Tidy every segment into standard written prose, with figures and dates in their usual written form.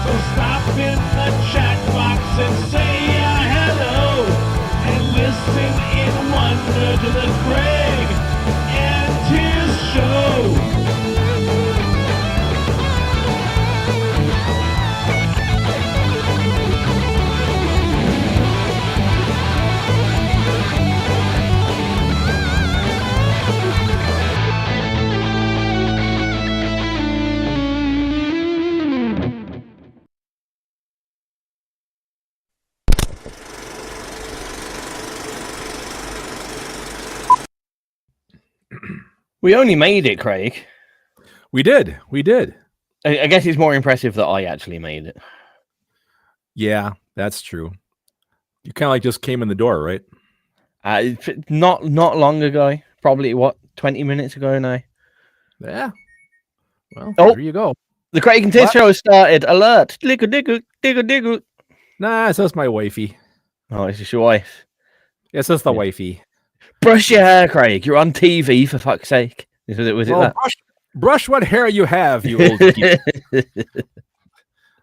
So stop in the chat box and say hello, and listen in wonder to the Craig and Tizz Show. We only made it, Craig. We did. I guess it's more impressive that I actually made it. Yeah, that's true. You kind of like just came in the door, right? Not long ago. Probably, 20 minutes ago now? Yeah. Well, there you go. The Craig and Tizz Show has started. Alert. Diggle. Nah, it's just my wifey. Oh, it's just your wife. It's just the wifey. Brush your hair, Craig. You're on TV, for fuck's sake. Was it that? Brush what hair you have, you old geek.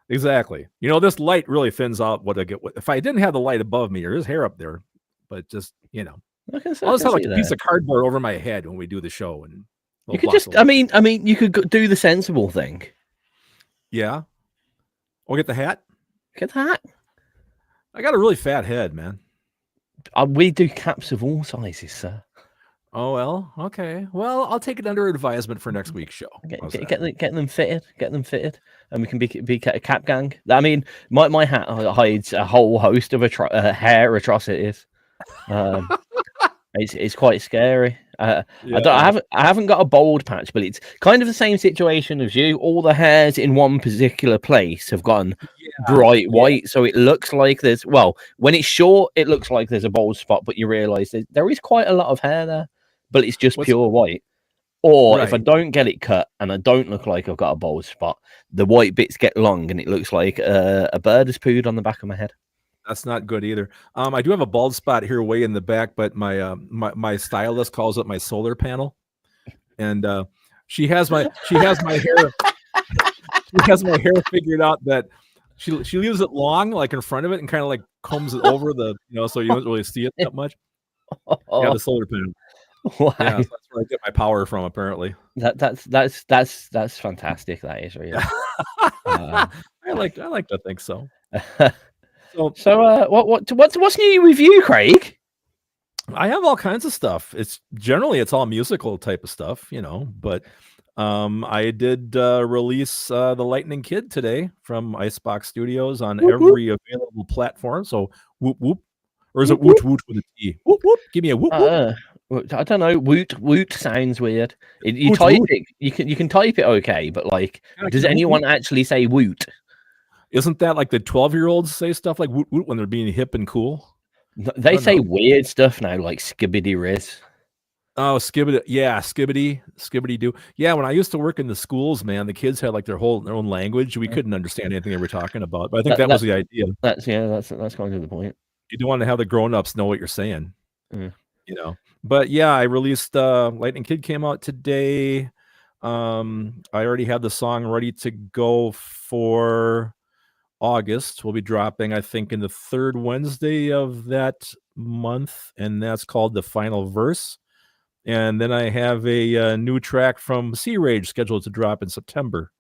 Exactly. You know, this light really thins out what I get. If I didn't have the light above me, there's hair up there, but just, you know, I'll just have like a piece of cardboard over my head when we do the show. And you could just, I mean, you could do the sensible thing. Yeah. Or get the hat. Get the hat. I got a really fat head, man. We do caps of all sizes, sir. Oh, well, okay. Well, I'll take it under advisement for next week's show. Get them fitted, and we can be a cap gang. I mean, my hat hides a whole host of hair atrocities. It's quite scary. I haven't got a bald patch, but it's kind of the same situation as you. All the hairs in one particular place have gone bright white, so it looks like there's, well, when it's short, it looks like there's a bald spot, but you realise there is quite a lot of hair there, but it's just pure white. Or if I don't get it cut and I don't look like I've got a bald spot, the white bits get long and it looks like a bird has pooed on the back of my head. That's not good either. I do have a bald spot here way in the back, but my stylist calls it my solar panel, and she has my hair. She has my hair figured out that she leaves it long, like in front of it, and kind of like combs it over the, so you don't really see it that much. Yeah, the solar panel. Wow. Yeah, so that's where I get my power from. Apparently, that's fantastic. That is really. I like to think so. So what's new with you, Craig? I have all kinds of stuff. It's all musical type of stuff, but I did release the Lightning Kid today from Icebox Studios on every available platform. So whoop whoop, or is it woot woot with a T? Whoop whoop. Give me a whoop whoop. I don't know. Woot sounds weird. You type it. You can type it okay, but like, does anyone actually say woot? Isn't that like the 12-year-olds say stuff like woot woot when they're being hip and cool? They say weird stuff now, like skibbity riz. Oh, skibbity, yeah, skibbity do. Yeah, when I used to work in the schools, man, the kids had like their own language. We couldn't understand anything they were talking about. But I think that was the idea. That's kind of the point. You don't want to have the grown-ups know what you're saying. But yeah, I released Lightning Kid came out today. I already had the song ready to go for August. We'll be dropping, I think, in the third Wednesday of that month, and that's called The Final Verse. And then I have a new track from Sea Rage scheduled to drop in September.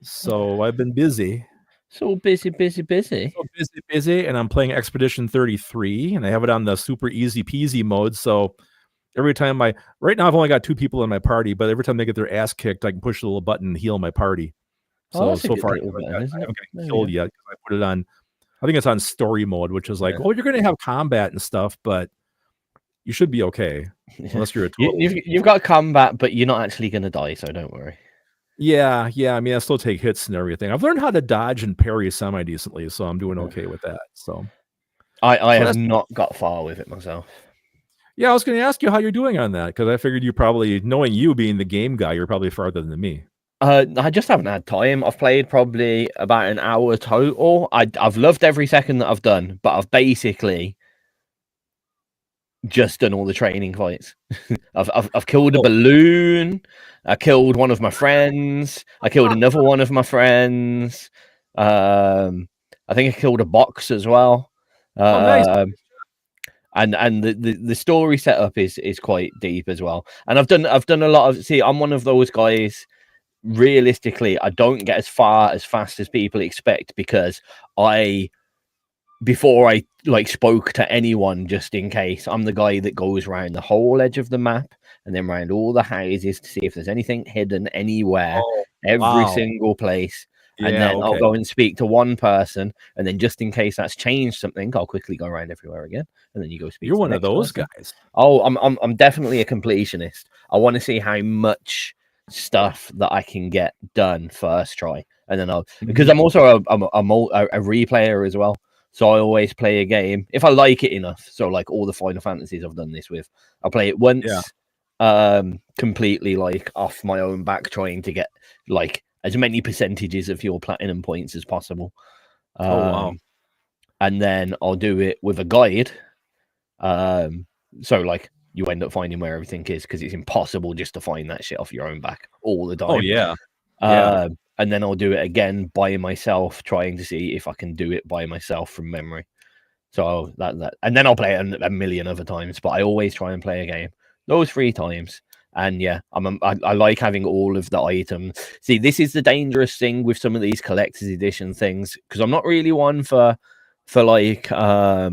So I've been busy. So busy. So busy, and I'm playing Expedition 33, and I have it on the super easy peasy mode. So every time right now I've only got 2 people in my party, but every time they get their ass kicked, I can push a little button and heal my party. So far, I haven't gotten killed yet because I put it on. I think it's on story mode, which is like, you're going to have combat and stuff, but you should be okay unless you're a total. You've got combat, but you're not actually going to die, so don't worry. Yeah. I mean, I still take hits and everything. I've learned how to dodge and parry semi decently, so I'm doing okay with that. So I have not got far with it myself. Yeah, I was going to ask you how you're doing on that because I figured you probably, knowing you being the game guy, you're probably farther than me. I just haven't had time. I've played probably about an hour total. I've loved every second that I've done, but I've basically just done all the training fights. I've killed a balloon. I killed one of my friends. I killed another one of my friends. I think I killed a box as well. Oh, nice. And the story setup is quite deep as well. And I've done a lot of. See, I'm one of those guys. Realistically, I don't get as far as fast as people expect because before I like spoke to anyone, just in case, I'm the guy that goes around the whole edge of the map and then around all the houses to see if there's anything hidden anywhere, every single place. And then I'll go and speak to one person, and then just in case that's changed something, I'll quickly go around everywhere again. And then you go speak. You're to one the of those person. guys. Oh, I'm definitely a completionist. I want to see how much stuff that I can get done first try, and then because I'm also a replayer as well. So I always play a game if I like it enough. So like all the Final Fantasies I've done this with, I'll play it once, completely like off my own back, trying to get like as many percentages of your platinum points as possible. And then I'll do it with a guide. So like you end up finding where everything is because it's impossible just to find that shit off your own back all the time. Oh yeah. And then I'll do it again by myself, trying to see if I can do it by myself from memory. So that and then I'll play it a million other times, but I always try and play a game those 3 times. And yeah, I like having all of the items. See, this is the dangerous thing with some of these collector's edition things, because I'm not really one for like what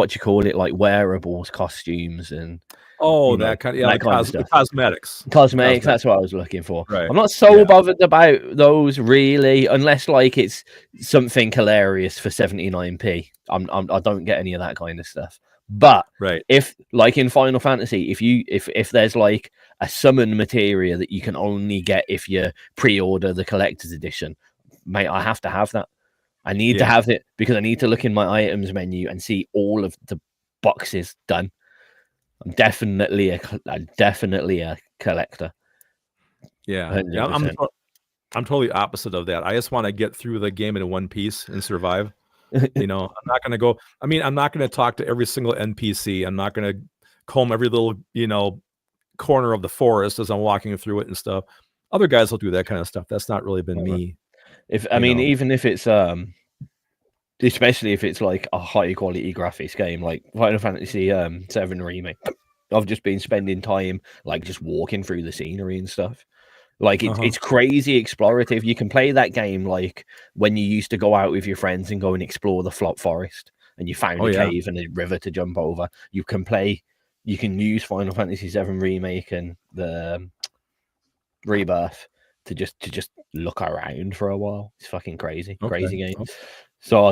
do you call it, like wearables, costumes, and that kind of stuff. Cosmetics. That's what I was looking for. Right. I'm not so bothered about those really, unless like it's something hilarious for 79p. I don't get any of that kind of stuff. But if like in Final Fantasy, if there's like a summon materia that you can only get if you pre-order the collector's edition, mate, I have to have that. I need to have it because I need to look in my items menu and see all of the boxes done. I'm definitely a collector. Yeah, I'm totally opposite of that. I just want to get through the game in one piece and survive. I'm not going to go. I mean, I'm not going to talk to every single NPC. I'm not going to comb every little corner of the forest as I'm walking through it and stuff. Other guys will do that kind of stuff. That's not really been me. Even if it's especially if it's like a high quality graphics game like Final Fantasy 7 Remake, I've just been spending time like just walking through the scenery and stuff. Like it's crazy explorative. You can play that game like when you used to go out with your friends and go and explore the Flop Forest and you found a cave and a river to jump over. You can use Final Fantasy 7 Remake and the Rebirth to just look around for a while. It's fucking crazy game. So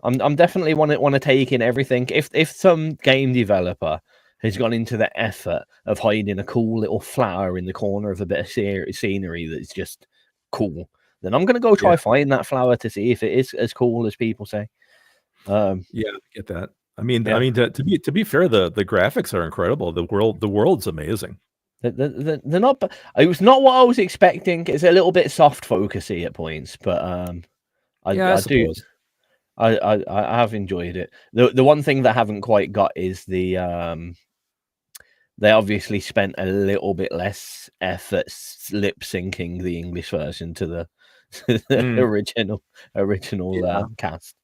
I'm definitely want to take in everything. If some game developer has gone into the effort of hiding a cool little flower in the corner of a bit of scenery that's just cool, then I'm gonna go try find that flower to see if it is as cool as people say. I get that. I mean, to be fair, the graphics are incredible. The world's amazing. They're not. It was not what I was expecting. It's a little bit soft focusy at points, but I have enjoyed it. The one thing that I haven't quite got is the they obviously spent a little bit less effort lip syncing the English version to the original cast.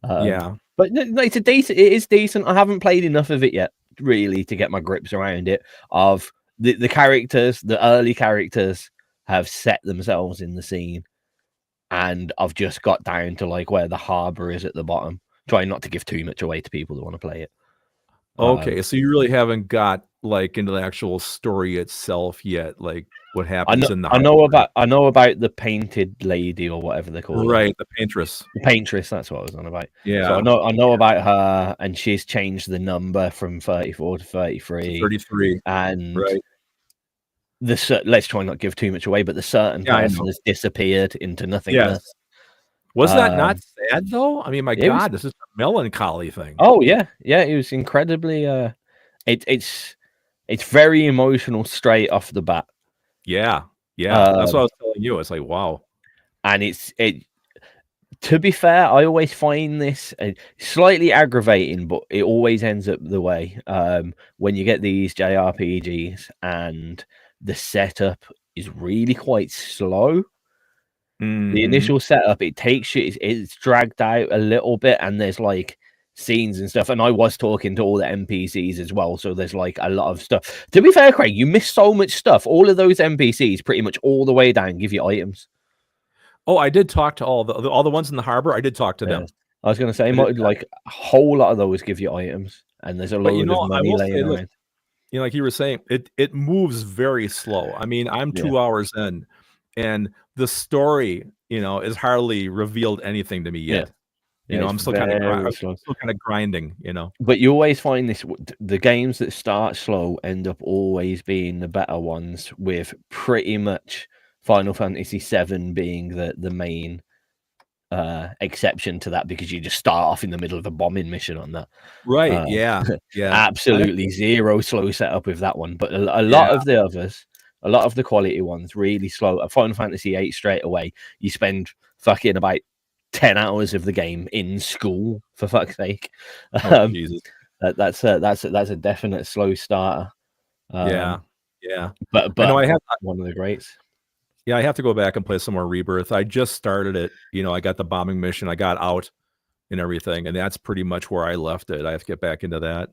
But it is decent. I haven't played enough of it yet, really, to get my grips around it. Of the characters, the early characters have set themselves in the scene, and I've just got down to like where the harbor is at the bottom, trying not to give too much away to people that want to play it. Okay, so you really haven't got like into the actual story itself yet, like what happens in the harbor. I know about the painted lady or whatever they call her. Right, the paintress. The paintress, that's what I was on about. Yeah. So I know about her, and she's changed the number from 34 to 33. 33. And let's try not give too much away, but the certain person has disappeared into nothingness. Was that not sad though? I mean, my God, this is a melancholy thing. Oh yeah, it was incredibly. It's very emotional straight off the bat. Yeah. That's what I was telling you. It's like wow, and to be fair, I always find this slightly aggravating, but it always ends up the way when you get these JRPGs and the setup is really quite slow. The initial setup, it takes you, it's dragged out a little bit, and there's like scenes and stuff. And I was talking to all the NPCs as well, so there's like a lot of stuff. To be fair, Craig, you missed so much stuff. All of those NPCs, pretty much all the way down, give you items. Oh, I did talk to all the ones in the harbor. I did talk to them. I was going to say, like a whole lot of those give you items, and there's a load of money laying around. You know, like you were saying, it moves very slow. I mean, I'm 2 hours in, and the story, you know, is hardly revealed anything to me yet. You know, I'm still kind of grinding. You know, but you always find this: the games that start slow end up always being the better ones, with pretty much Final Fantasy VII being the main exception to that, because you just start off in the middle of a bombing mission on that. Right. Yeah. Absolutely zero slow setup with that one. But a lot of the others, a lot of the quality ones, really slow. At Final Fantasy VIII, straight away, you spend fucking about 10 hours of the game in school, for fuck's sake. Jesus. That's a definite slow starter. Yeah. But I have one of the greats. Yeah, I have to go back and play some more Rebirth. I just started it. You know, I got the bombing mission. I got out and everything, and that's pretty much where I left it. I have to get back into that,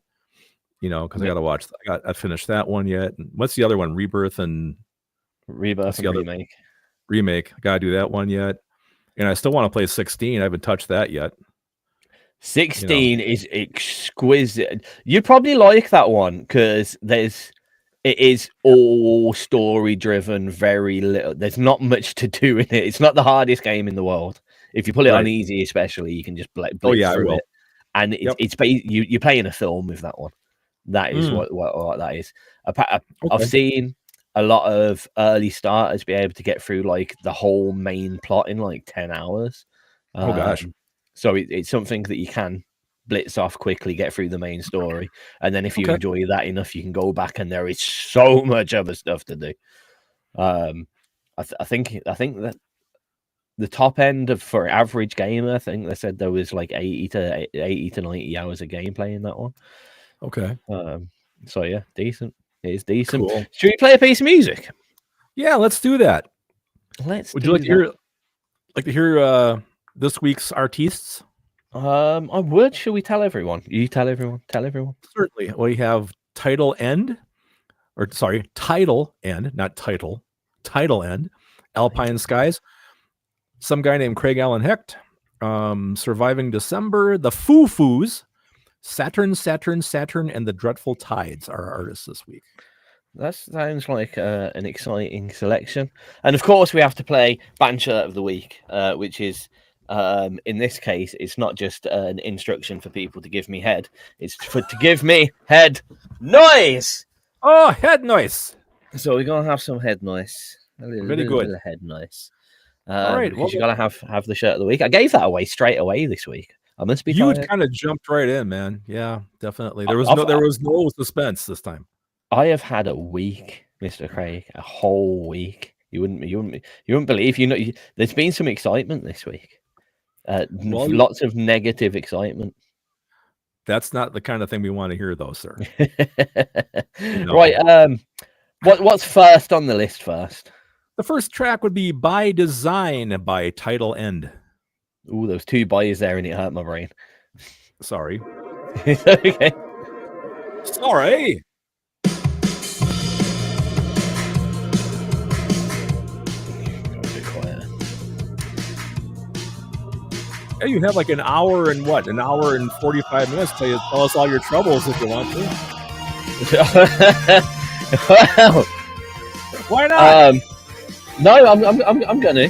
you know, because I got to watch. I finished that one yet. And what's the other one? Rebirth and Remake. Remake. I got to do that one yet. And I still want to play 16. I haven't touched that yet. 16 is exquisite. You'd probably like that one because it is all story driven, very little. There's not much to do in it. It's not the hardest game in the world. If you put it on easy, especially, you can just blitz through it. And you're playing a film with that one. That is what that is. I've seen a lot of early starters be able to get through like the whole main plot in like 10 hours. Oh gosh. So it's something that you can blitz off quickly, get through the main story, and then if you enjoy that enough, you can go back, and there is so much other stuff to do. I think that the top end for average gamer, I think they said there was like 80 to 90 hours of gameplay in that one. Okay. So yeah, decent. It is decent. Cool. Should we play a piece of music? Yeah, let's do that. Would you like to hear this week's artists? I would. Should we tell everyone? You tell everyone. Tell everyone. Certainly. We have Title End, not Title. Title End, Alpine Skies. Some guy named Craig Allen Hecht. Surviving December, the Foo-Foos, Saturn, and the Dreadful Tides are our artists this week. That sounds like an exciting selection. And of course, we have to play Band Shirt of the Week, which is, in this case, it's not just an instruction for people to give me head. It's to give me head noise. Oh, head noise. So we're going to have some head noise. Really good. Head noise. All right. Well, you got to have the shirt of the week. I gave that away straight away this week. I must be. You kind of jumped right in, man. Yeah, definitely. There was no suspense this time. I have had a week, Mr. Craig, a whole week. You wouldn't believe. There's been some excitement this week. Lots of negative excitement. That's not the kind of thing we want to hear, though, sir. Right. What's first on the list first? The first track would be By Design by Title End. Ooh, those two buys there and it hurt my brain. Sorry. Okay. Sorry. Yeah, you have like an hour and 45 minutes to tell us all your troubles if you want to. Well, why not? No, I'm gonna.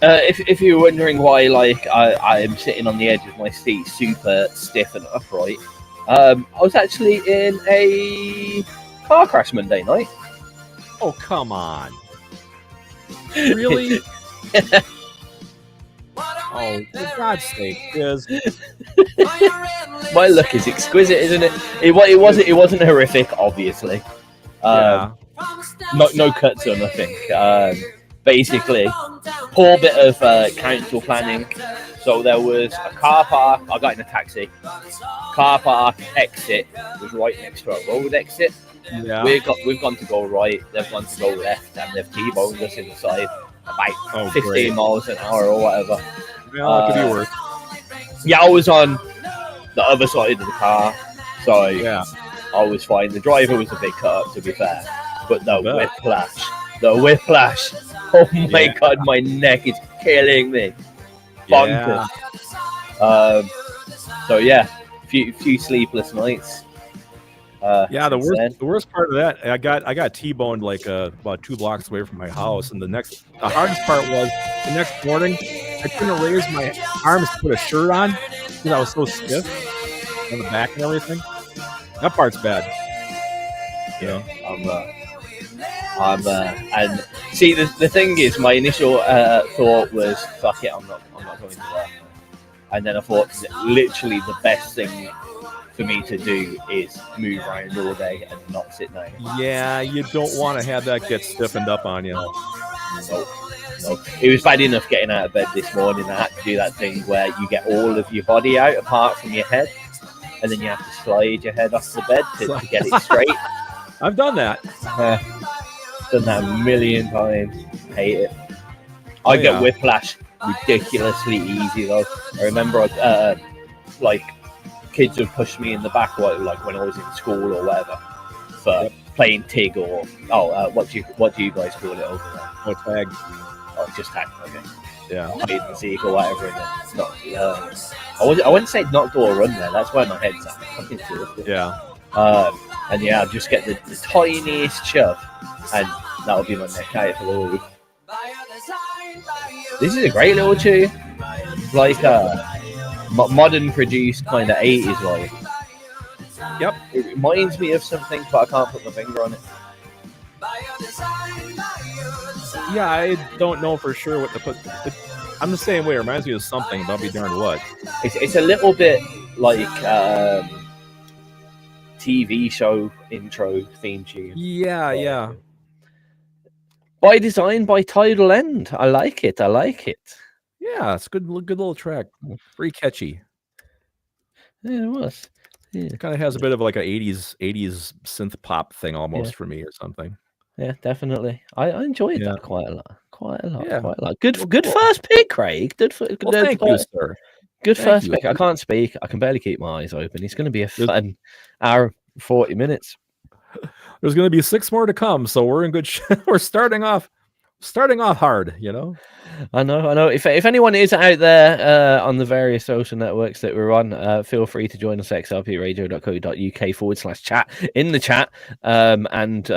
If you're wondering why, like I am sitting on the edge of my seat, super stiff and upright, I was actually in a car crash Monday night. Oh, come on! Really? Oh, for God's sake! My luck is exquisite, isn't it? It wasn't horrific, obviously. No cuts or nothing. Basically, poor bit of council planning. So there was a car park. I got in a taxi. Car park exit was right next to a road exit. Yeah. We've gone to go right, they've gone to go left, and they've T-boned us in the side about 15 miles an hour or whatever. Yeah, it could be worse. Yeah, I was on the other side of the car, so Yeah. I was fine. The driver was a big cut up, to be fair, but the whiplash. Oh my god, my neck is killing me. Bonkers. Yeah. So yeah, few sleepless nights. The worst part of that, I got T-boned like about 2 blocks away from my house, and the hardest part was the next morning I couldn't raise my arms to put a shirt on because I was so stiff on the back and everything. That part's bad. Yeah, and see the thing is, my initial thought was, fuck it, I'm not going to work. And then I thought, literally the best thing for me to do is move around all day and not sit down. Yeah, you don't want to have that get stiffened up on you. No. It was bad enough getting out of bed this morning. I had to do that thing where you get all of your body out apart from your head, and then you have to slide your head off the bed to get it straight. I've done that. Done that a million times. Hate it. I get whiplash ridiculously easy though. I remember like kids would push me in the back, like when I was in school or whatever, for playing TIG or what do you guys call it over there? Oh, tag. Oh, just tag. Okay. Yeah. Hide and seek or whatever. I wouldn't say not go or run there. That's where my head's at. Fucking seriously. Yeah. And yeah, I'll just get the tiniest shove, and that'll be my neck out for the week. This is a great little tune, like modern produced kind of 80s vibe. Yep. It reminds me of something, but I can't put my finger on it. Yeah, I don't know for sure what to put. I'm the same way. It reminds me of something, but I'll be darned what. It's a little bit like TV show intro theme tune. Yeah. By design, by Tidal End. I like it. Yeah, it's good little track. Very catchy. Yeah, it was. Yeah. It kind of has a bit of like a 80s synth pop thing almost for me or something. Yeah, definitely. I enjoyed that quite a lot. Yeah. Good first pick, Craig. Thank you, sir. Good first pick. I can't speak. I can barely keep my eyes open. It's going to be a fun hour, 40 minutes. There's going to be 6 more to come, so we're in good. We're starting off hard, you know. I know. If anyone is out there on the various social networks that we're on, feel free to join us at xrpradio.co.uk/chat in the chat. And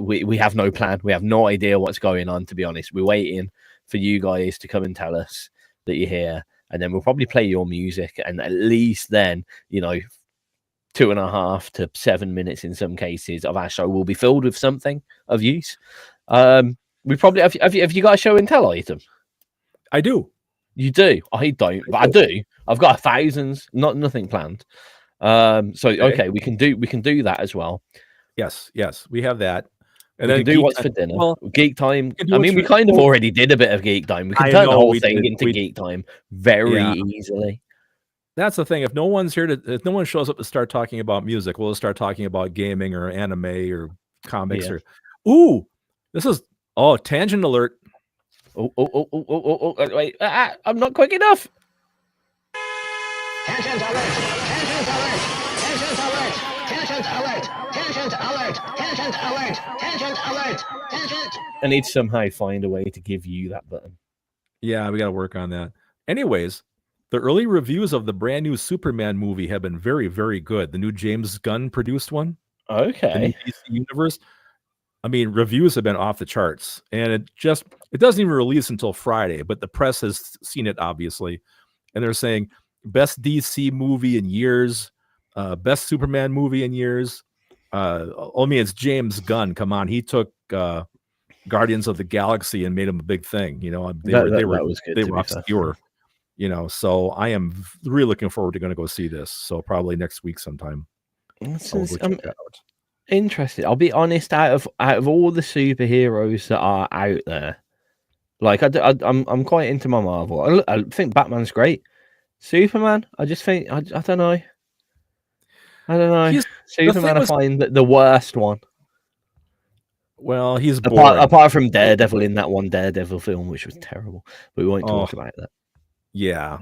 we have no plan. We have no idea what's going on, to be honest. We're waiting for you guys to come and tell us that you're here, and then we'll probably play your music, and at least then, 2.5 to 7 minutes in some cases of our show will be filled with something of use. We probably have you got a show and tell item? I do. You do? I don't, but I do. I've got thousands, nothing planned. Okay, we can do that as well. Yes, we have that. And then do what's for dinner. Well, geek time. I mean, we kind of already did a bit of geek time. We can turn the whole thing into geek time very easily. That's the thing. If no one shows up to start talking about music, we'll start talking about gaming or anime or comics this is tangent alert. Wait, I'm not quick enough. Tangent alert. I need to somehow find a way to give you that button. Yeah, we got to work on that. Anyways, the early reviews of the brand new Superman movie have been very, very good. The new James Gunn produced one. Okay. The DC Universe. I mean, reviews have been off the charts, and it doesn't even release until Friday, but the press has seen it, obviously. And they're saying best DC movie in years, best Superman movie in years. It's James Gunn. Come on. He took Guardians of the Galaxy and made him a big thing. They were obscure. So I am really looking forward to going to go see this. So probably next week sometime. Interesting. I'll be honest. Out of all the superheroes that are out there, like I'm quite into my Marvel. I think Batman's great. Superman, I just think I don't know. I don't know. He's Superman, I find the worst one. Well, he's boring. Apart from Daredevil in that one Daredevil film, which was terrible, but we won't talk about that. Yeah.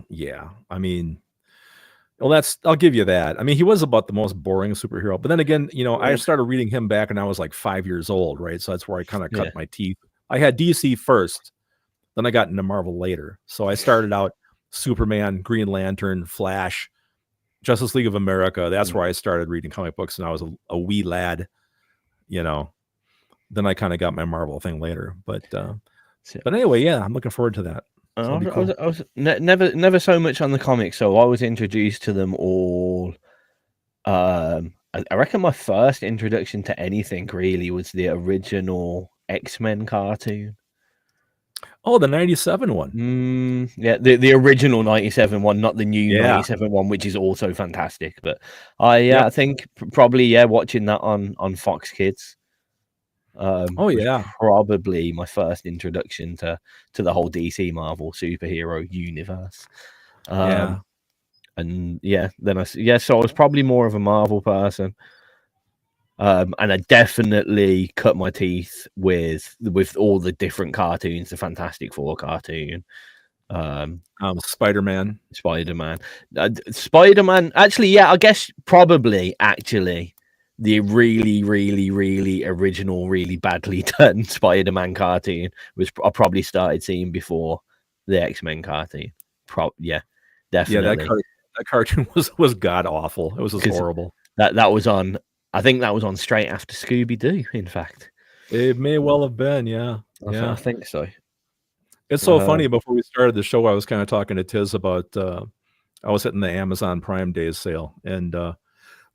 I mean, well, I'll give you that. I mean, he was about the most boring superhero. But then again, I started reading him back when I was like 5 years old, right? So that's where I kind of cut my teeth. I had DC first, then I got into Marvel later. So I started out Superman, Green Lantern, Flash, Justice League of America. That's where I started reading comic books, and I was a wee lad, Then I kind of got my Marvel thing later. But anyway, yeah, I'm looking forward to that. I was never so much on the comics, so I was introduced to them all. I reckon my first introduction to anything really was the original X-Men cartoon. Oh, the 97 one. Yeah, the original 97 one, not the new 97 one, which is also fantastic. But I think probably watching that on Fox Kids. Probably my first introduction to the whole DC Marvel superhero universe. Then so I was probably more of a Marvel person. And I definitely cut my teeth with all the different cartoons, the Fantastic Four cartoon, Spider-Man. Actually, I guess probably the really, really, really original, really badly done Spider-Man cartoon I probably started seeing before the X-Men cartoon. Definitely. Yeah, that cartoon was god awful. It was just horrible. That was on. I think that was on straight after Scooby-Doo. In fact, it may well have been. Yeah, I think so. It's so funny. Before we started the show, I was kind of talking to Tizz about. I was hitting the Amazon Prime Days sale, and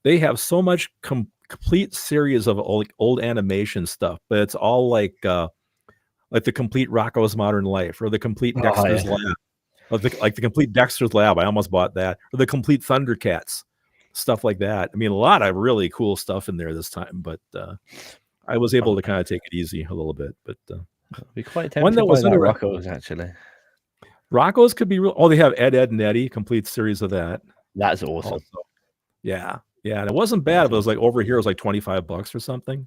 they have so much complete series of old animation stuff, but it's all like the complete Rocko's Modern Life or the complete Dexter's Lab, or the complete Dexter's Lab. I almost bought that, or the complete Thundercats, stuff like that. I mean, a lot of really cool stuff in there this time, but I was able to kind of take it easy a little bit. But be quite tempted one that was in Rocko's actually. Rocko's could be real. Oh, they have Ed, Ed and Eddie, complete series of that. That's awesome. Also. Yeah, and it wasn't bad. But it was like over here, it was like $25 or something.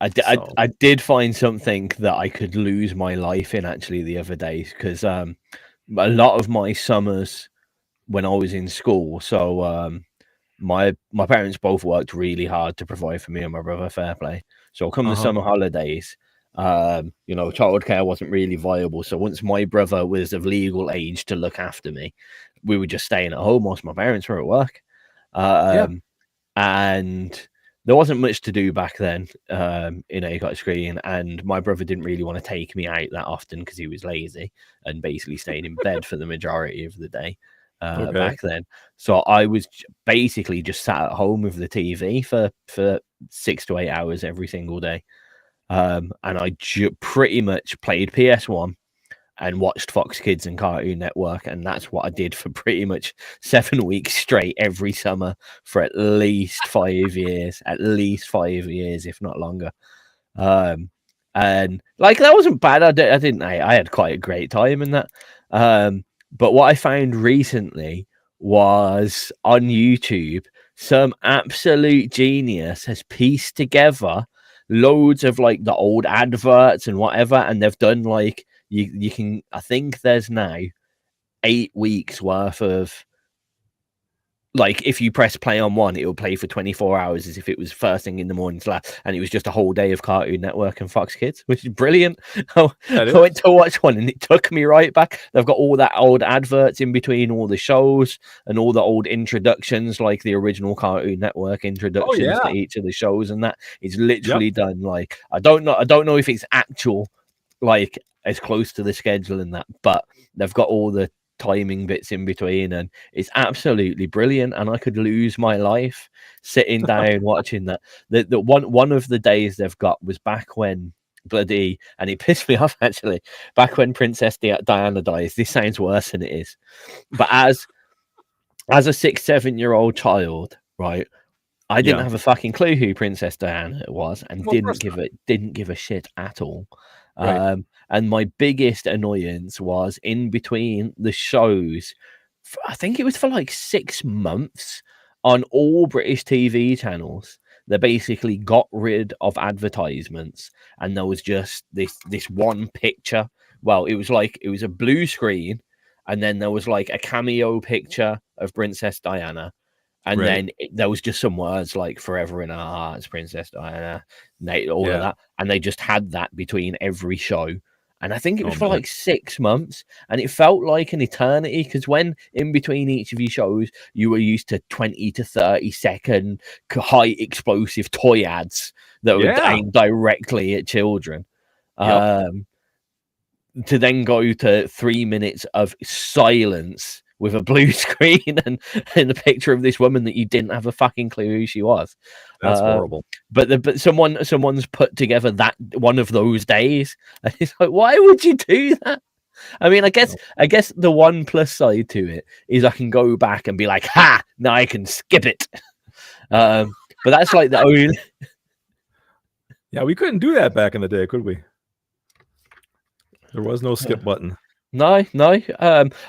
I did find something that I could lose my life in actually the other day, because a lot of my summers when I was in school, so my parents both worked really hard to provide for me and my brother, fair play. So come the summer holidays, childcare wasn't really viable. So once my brother was of legal age to look after me, we were just staying at home whilst my parents were at work. And there wasn't much to do back then in ACOT screen, and my brother didn't really want to take me out that often because he was lazy and basically staying in bed for the majority of the day back then. So I was basically just sat at home with the TV for 6 to 8 hours every single day. And I pretty much played PS1 and watched Fox Kids and Cartoon Network, and that's what I did for pretty much 7 weeks straight every summer for at least 5 years, if not longer. And like that wasn't bad. I had quite a great time in that. But what I found recently was on YouTube, some absolute genius has pieced together loads of like the old adverts and whatever, and they've done like you can. I think there's now 8 weeks worth of, like, if you press play on one, it will play for 24 hours as if it was first thing in the morning, and it was just a whole day of Cartoon Network and Fox Kids, which is brilliant. I went to watch one and it took me right back. They've got all that old adverts in between all the shows and all the old introductions, like the original Cartoon Network introductions to each of the shows, and that it's literally done. Like, I don't know if it's actual, like, as close to the schedule and that, but they've got all the timing bits in between, and it's absolutely brilliant. And I could lose my life sitting down watching that. The one of the days they've got was back when and it pissed me off actually, back when Princess Diana dies. This sounds worse than it is, but as a 6-7-year-old child, right, I didn't have a fucking clue who Princess Diana was, and didn't give a shit at all. Right. And my biggest annoyance was in between the shows, I think it was for like 6 months, on all British TV channels, they basically got rid of advertisements, and there was just this one picture. Well, it was a blue screen, and then there was like a cameo picture of Princess Diana, and then there was just some words like "Forever in Our Hearts," Princess Diana, all of that, and they just had that between every show. And I think it was for like 6 months, and it felt like an eternity, because when in between each of your shows, you were used to 20 to 30-second high explosive toy ads that were aimed directly at children. To then go to 3 minutes of silence with a blue screen and a picture of this woman that you didn't have a fucking clue who she was. That's horrible. But someone's put together that one of those days, and it's like, why would you do that? I mean, I guess the one plus side to it is I can go back and be like, ha, now I can skip it. But that's like the only. Yeah, we couldn't do that back in the day, could we? There was no skip button. No.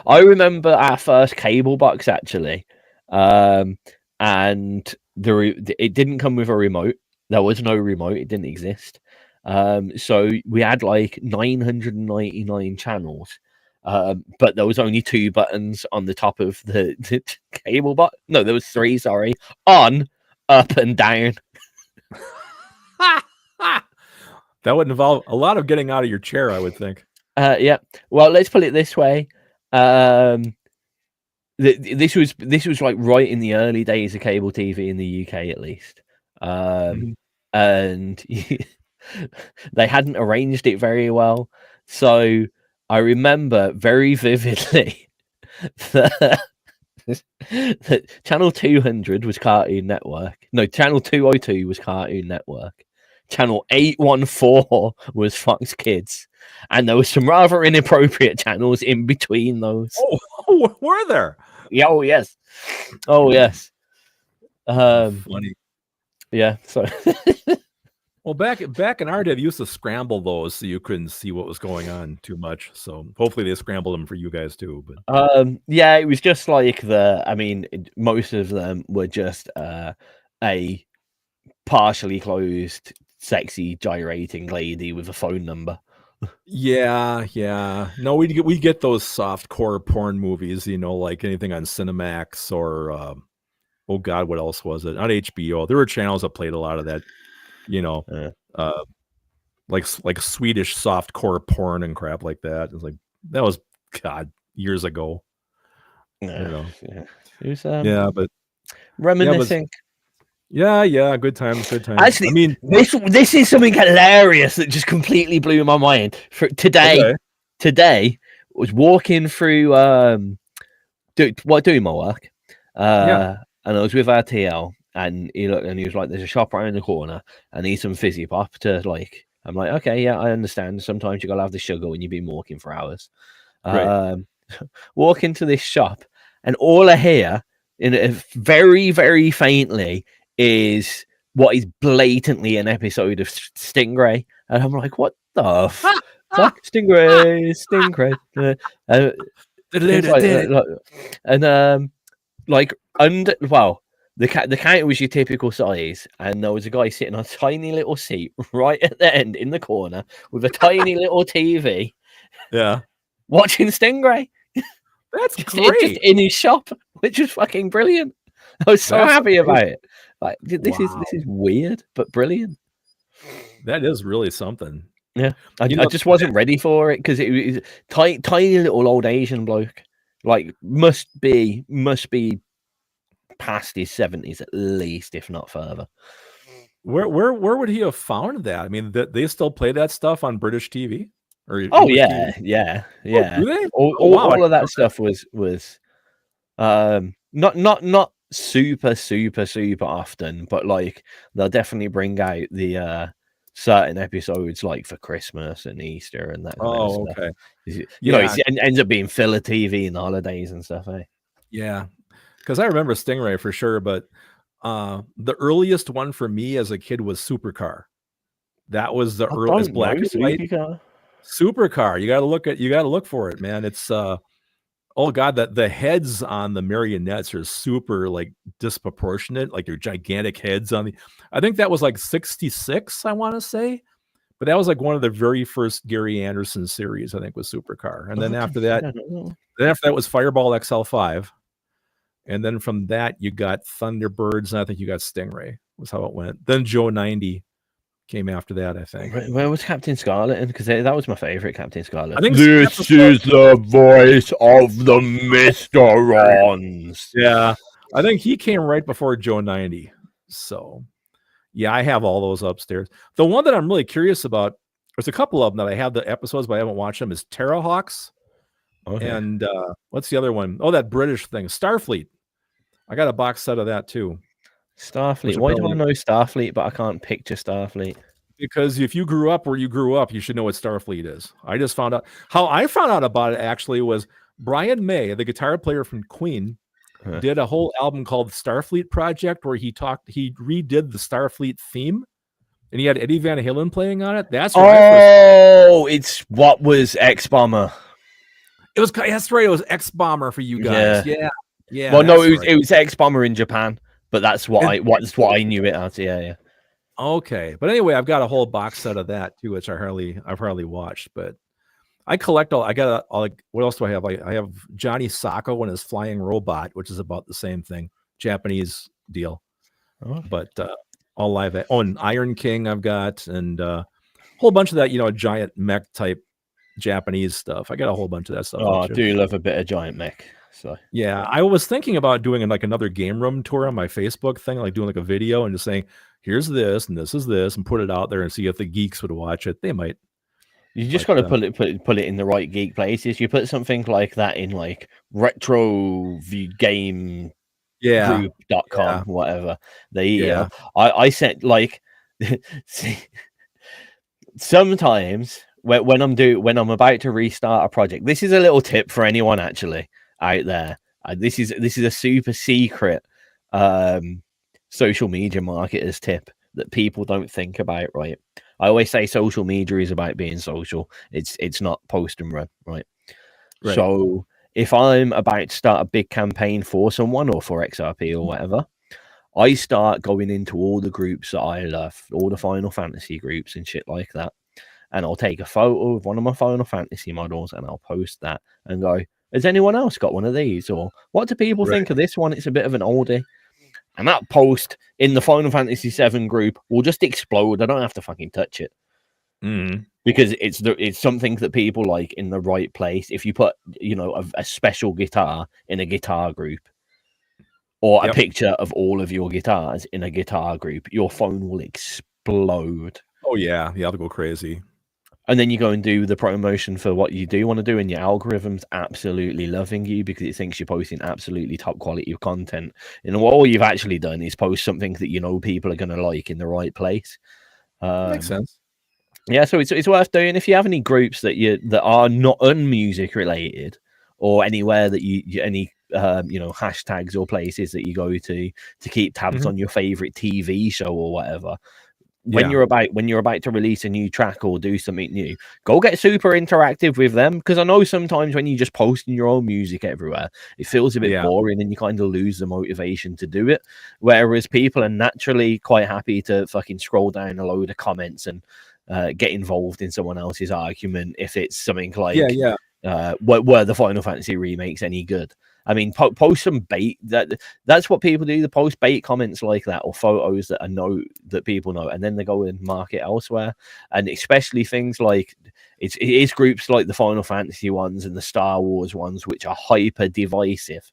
I remember our first cable box actually, and it didn't come with a remote. There was no remote; it didn't exist. So we had like 999 channels, but there was only 2 buttons on the top of the cable box. No, there was 3. Sorry, on, up, and down. That would involve a lot of getting out of your chair, I would think. Yeah. Well, let's put it this way. This was like right in the early days of cable TV in the UK, at least. And they hadn't arranged it very well. So I remember very vividly that channel 200 was Cartoon Network. No, channel 202 was Cartoon Network. Channel 814 was Fox Kids, and there was some rather inappropriate channels in between those. Oh, were there? Yeah, oh yes. Funny. Yeah. So. Well, back in our day, they used to scramble those so you couldn't see what was going on too much. So hopefully they scrambled them for you guys too. But yeah, it was just like most of them were just a partially closed, sexy gyrating lady with a phone number. Yeah. No, we get those soft core porn movies, like anything on Cinemax or oh god, what else was it? On HBO. There were channels that played a lot of that, like Swedish soft core porn and crap like that. It was like that was years ago. Yeah. It was but reminiscing. Yeah, good times. Actually, I mean, this is something hilarious that just completely blew my mind. For today, I was walking through doing my work, and I was with RTL, and he looked and he was like, "There's a shop right in the corner. I need some fizzy pop to like." I'm like, "Okay, yeah, I understand. Sometimes you gotta have the sugar when you've been walking for hours." Walk into this shop, and all I hear, very, very faintly, is what is blatantly an episode of Stingray, and I'm like, "What the fuck, Stingray?" The counter was your typical size, and there was a guy sitting on a tiny little seat right at the end in the corner with a tiny little TV. Yeah, watching Stingray. That's great. Just in his shop, which was fucking brilliant. I was so happy about it. Like this is weird but brilliant. That is really something. Yeah, I just wasn't ready for it because it was tiny little old Asian bloke. Like must be past his 70s at least, if not further. Where would he have found that? I mean, they still play that stuff on British TV? Or English TV? Yeah. Oh, do they? All of that stuff was not super often, but like they'll definitely bring out the certain episodes like for Christmas and Easter and that. Oh, kind of okay. Stuff. It ends up being filler TV in the holidays and stuff. Yeah, because I remember Stingray for sure, but the earliest one for me as a kid was Supercar. That was the earliest black and white. Supercar. You got to look for it, man. It's Oh God, the heads on the marionettes are super like disproportionate, like they're gigantic heads on the. I think that was like 66, I want to say, but that was like one of the very first Gary Anderson series. I think was Supercar, and then after that was Fireball XL5, and then from that you got Thunderbirds, and I think you got Stingray. Was how it went. Then Joe 90 came after that, I think. Where was Captain Scarlet? Because that was my favorite, Captain Scarlet. I think this is the voice of the Mysterons. Yeah, I think he came right before Joe 90. So, yeah, I have all those upstairs. The one that I'm really curious about, there's a couple of them that I have the episodes, but I haven't watched them, is Terrahawks. Okay. And what's the other one? Oh, that British thing, Starfleet. I got a box set of that too. Starfleet. Why do I know Starfleet, but I can't picture Starfleet? Because if you grew up where you grew up, you should know what Starfleet is. I just found out. How I found out about it actually was Brian May, the guitar player from Queen, did a whole album called Starfleet Project where he redid the Starfleet theme, and he had Eddie Van Halen playing on it. That's it's what was X-Bomber. That's right. It was X-Bomber for you guys. Yeah. Well, no, it was X-Bomber in Japan. But that's what I knew it as. Yeah. Okay, but anyway, I've got a whole box set of that too, which I've hardly watched. But I collect all. I got like, what else do I have? I have Johnny Sacco and his Flying Robot, which is about the same thing, Japanese deal. But all live. And Iron King I've got, and a whole bunch of that. Giant mech type Japanese stuff. I got a whole bunch of that stuff. Oh, I do love a bit of giant mech. So yeah, I was thinking about doing like another game room tour on my Facebook thing, like doing like a video and just saying, here's this and this is this, and put it out there and see if the geeks would watch it. They might. You just got to put it in the right geek places. You put something like that in like retro game group.com, whatever. I said like see, sometimes when I'm about to restart a project, this is a little tip for anyone actually out there. This is a super secret social media marketers tip that people don't think about, right? I always say social media is about being social. It's not post and run, right? So if I'm about to start a big campaign for someone or for XRP or whatever, I start going into all the groups that I love, all the Final Fantasy groups and shit like that. And I'll take a photo of one of my Final Fantasy models and I'll post that and go, has anyone else got one of these? Or what do people think of this one? It's a bit of an oldie. And that post in the Final Fantasy VII group will just explode. I don't have to fucking touch it. Because it's something that people like in the right place. If you put, a special guitar in a guitar group or a picture of all of your guitars in a guitar group, your phone will explode. Oh, yeah. They'll go crazy. And then you go and do the promotion for what you do want to do, and your algorithm's absolutely loving you because it thinks you're posting absolutely top quality of content. And all you've actually done is post something that people are going to like in the right place. Makes sense. Yeah, so it's worth doing. If you have any groups that are not unmusic related, or anywhere that any hashtags or places that you go to keep tabs on your favorite TV show or whatever. When you're about to release a new track or do something new, go get super interactive with them, because I know sometimes when you just posting your own music everywhere, it feels a bit boring and you kind of lose the motivation to do it. Whereas people are naturally quite happy to fucking scroll down a load of comments and get involved in someone else's argument if it's something like were the Final Fantasy remakes any good? I mean, post some bait. That's what people do. They post bait comments like that, or photos that people know, and then they go and market elsewhere. And especially things like it is groups like the Final Fantasy ones and the Star Wars ones, which are hyper divisive.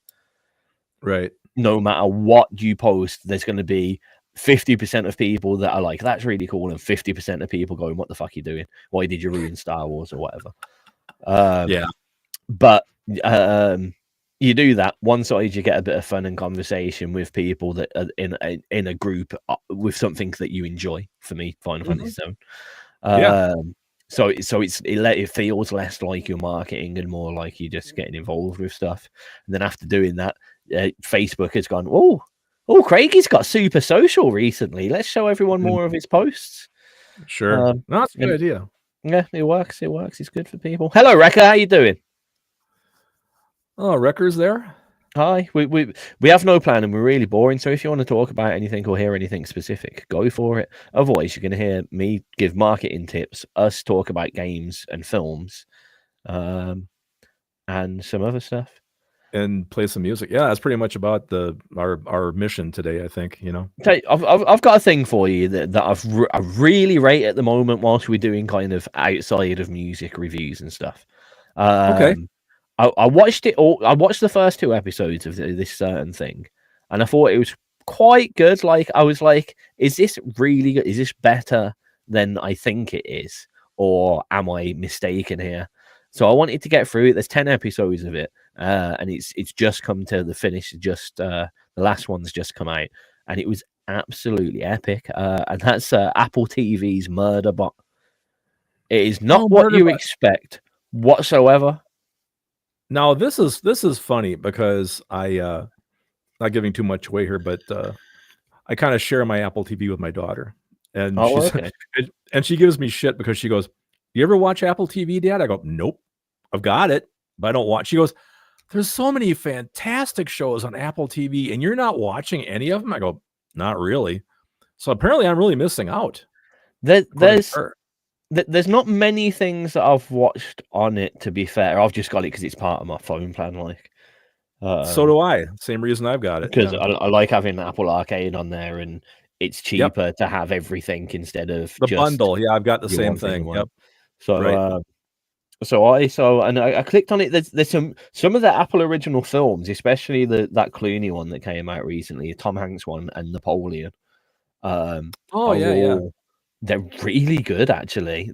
Right. No matter what you post, there's going to be 50% of people that are like, "That's really cool," and 50% of people going, "What the fuck are you doing? Why did you ruin Star Wars or whatever?" But you do that, one side you get a bit of fun and conversation with people that are in a group with something that you enjoy. For me, Final Fantasy VII. So it feels less like you're marketing and more like you're just getting involved with stuff. And then after doing that, Facebook has gone, oh, Craigie's got super social recently. Let's show everyone more of his posts. Sure, that's a good idea. Yeah, it works. It's good for people. Hello, Rekka. How you doing? Oh, Wrecker's there. Hi, we have no plan and we're really boring. So if you want to talk about anything or hear anything specific, go for it. Otherwise, you're going to hear me give marketing tips, us talk about games and films, and some other stuff, and play some music. Yeah, that's pretty much about our mission today. I think I've got a thing for you that I really rate at the moment whilst we're doing kind of outside of music reviews and stuff. Okay. I watched it all. I watched the first 2 episodes of this certain thing, and I thought it was quite good. Like I was like, "Is this really good? Is this better than I think it is, or am I mistaken here?" So I wanted to get through it. There's 10 episodes of it, and it's just come to the finish. Just the last one's just come out, and it was absolutely epic. And that's Apple TV's Murderbot. It is not what you expect whatsoever. Now this is funny because I not giving too much away here, but I kind of share my Apple TV with my daughter, and and she gives me shit because she goes, "You ever watch Apple TV, Dad?" I go, "Nope, I've got it, but I don't watch." She goes, "There's so many fantastic shows on Apple TV, and you're not watching any of them." I go, "Not really." So apparently, I'm really missing out. There's not many things that I've watched on it, to be fair. I've just got it because it's part of my phone plan. Like, so do I. Same reason I've got it. Because I like having Apple Arcade on there, and it's cheaper to have everything instead of the bundle. Yeah, I've got the same thing. Yep. So, I clicked on it. There's some of the Apple original films, especially that Clooney one that came out recently, Tom Hanks one, and Napoleon. They're really good, actually.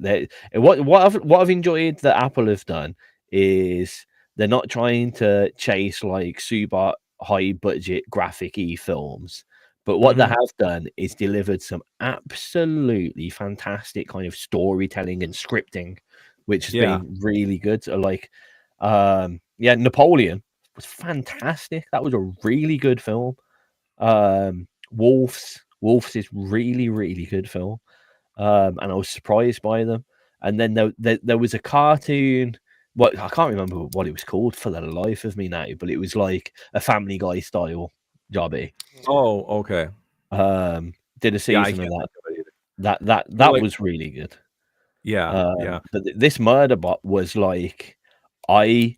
What I've enjoyed that Apple have done is they're not trying to chase like super high budget graphic-y films, but what they have done is delivered some absolutely fantastic kind of storytelling and scripting, which has been really good. So like, Napoleon was fantastic. That was a really good film. Wolves is really, really good film. And I was surprised by them. And then there was a cartoon. What I can't remember what it was called for the life of me now, but it was like a Family Guy style jobby. Oh, okay. Did a season of that. That was really good. Yeah. But this Murderbot was like, I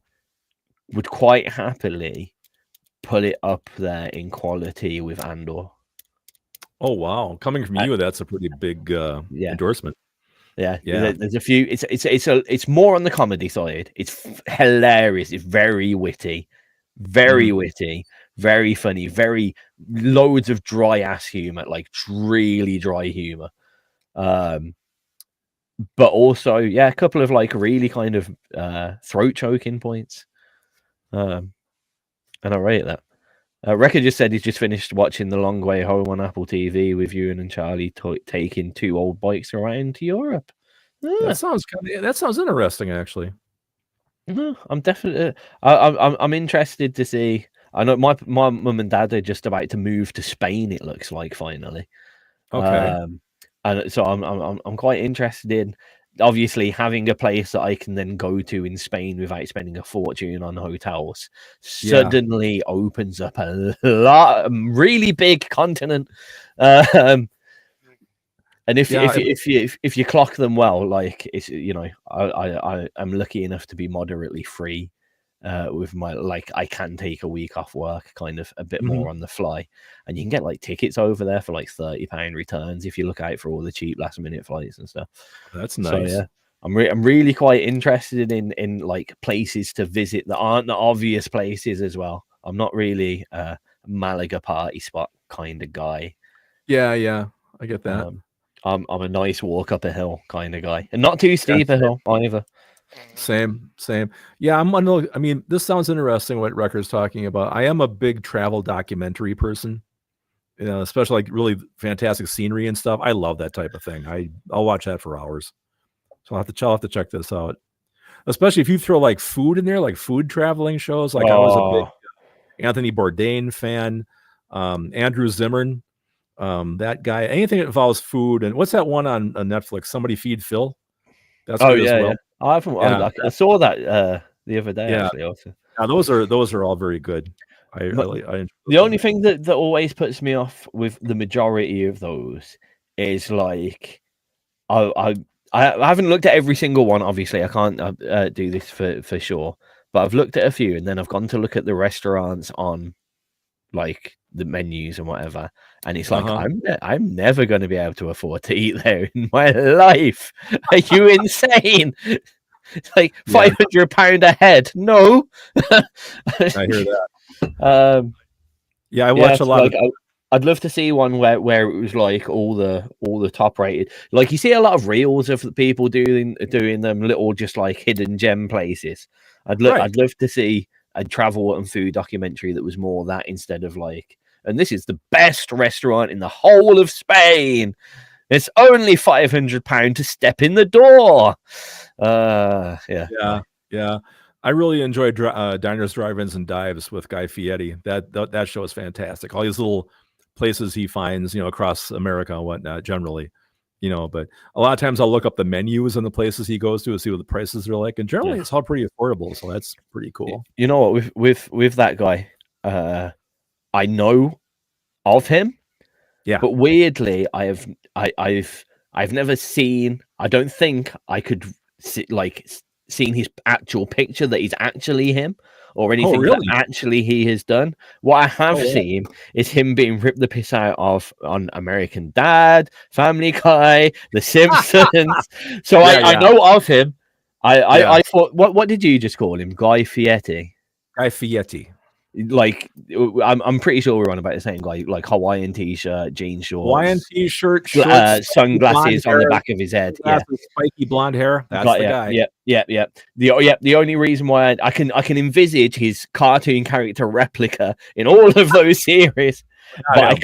would quite happily put it up there in quality with Andor. Oh wow! Coming from you, that's a pretty big endorsement. Yeah. There's a few. It's more on the comedy side. It's hilarious. It's very witty, very funny, very loads of dry ass humor, like really dry humor. But also, a couple of like really kind of throat choking points. And I rate that. Wrecker just said he's just finished watching The Long Way Home on Apple TV with you and Charlie taking 2 old bikes around to Europe. That sounds interesting, actually. I'm definitely. I'm interested to see. I know my mum and dad are just about to move to Spain. It looks like finally. Okay. And so I'm quite interested in. Obviously, having a place that I can then go to in Spain without spending a fortune on hotels suddenly opens up a really big continent. And if you clock them well, like it's I'm lucky enough to be moderately free with my I can take a week off work, kind of a bit more on the fly, and you can get like tickets over there for like £30 returns if you look out for all the cheap last minute flights and stuff. That's nice. So, I'm really quite interested in like places to visit that aren't the obvious places as well. I'm not really a Malaga party spot kind of guy. Yeah, I get that. I'm a nice walk up a hill kind of guy, and not too steep a hill either. Same. Yeah, I mean, this sounds interesting what Wrecker's talking about. I am a big travel documentary person, especially like really fantastic scenery and stuff. I love that type of thing. I'll watch that for hours. So I'll have to check this out. Especially if you throw like food in there, like food traveling shows. Like I was a big Anthony Bourdain fan, Andrew Zimmern, that guy. Anything that involves food. And what's that one on Netflix? Somebody Feed Phil. That's good as well. I saw that the other day. Actually, also. Now those are all very good. I the only thing that always puts me off with the majority of those is like I haven't looked at every single one. Obviously, I can't do this for sure, but I've looked at a few, and then I've gone to look at the restaurants on like the menus and whatever, and it's like I'm never going to be able to afford to eat there in my life. Are you insane? It's like £500 a head. No, I hear that. Yeah, I watch a lot of. I'd love to see one where it was like all the top rated. Like you see a lot of reels of the people doing them little just like hidden gem places. I'd love to see a travel and food documentary that was more that instead of like, and this is the best restaurant in the whole of Spain. It's only £500 to step in the door. Yeah. I really enjoyed Diners, Drive-Ins, and Dives with Guy Fieri. That show is fantastic. All these little places he finds, across America and whatnot, generally, but a lot of times I'll look up the menus and the places he goes to see what the prices are like, and generally it's all pretty affordable, so that's pretty cool. You know what, with that guy, I know of him, but weirdly I've never seen. I don't think I could seen his actual picture that he's actually him or anything that actually he has done. What I have seen is him being ripped the piss out of on American Dad, Family Guy, The Simpsons. So I know of him. I thought, what did you just call him? Guy Fieri? Guy Fieri. Like, I'm pretty sure we're on about the same guy. Like Hawaiian t-shirt, jean shorts, Hawaiian t-shirt, sunglasses on the back of his head, spiky blonde hair. That's the guy. Yeah. The only reason why I can envisage his cartoon character replica in all of those series, but I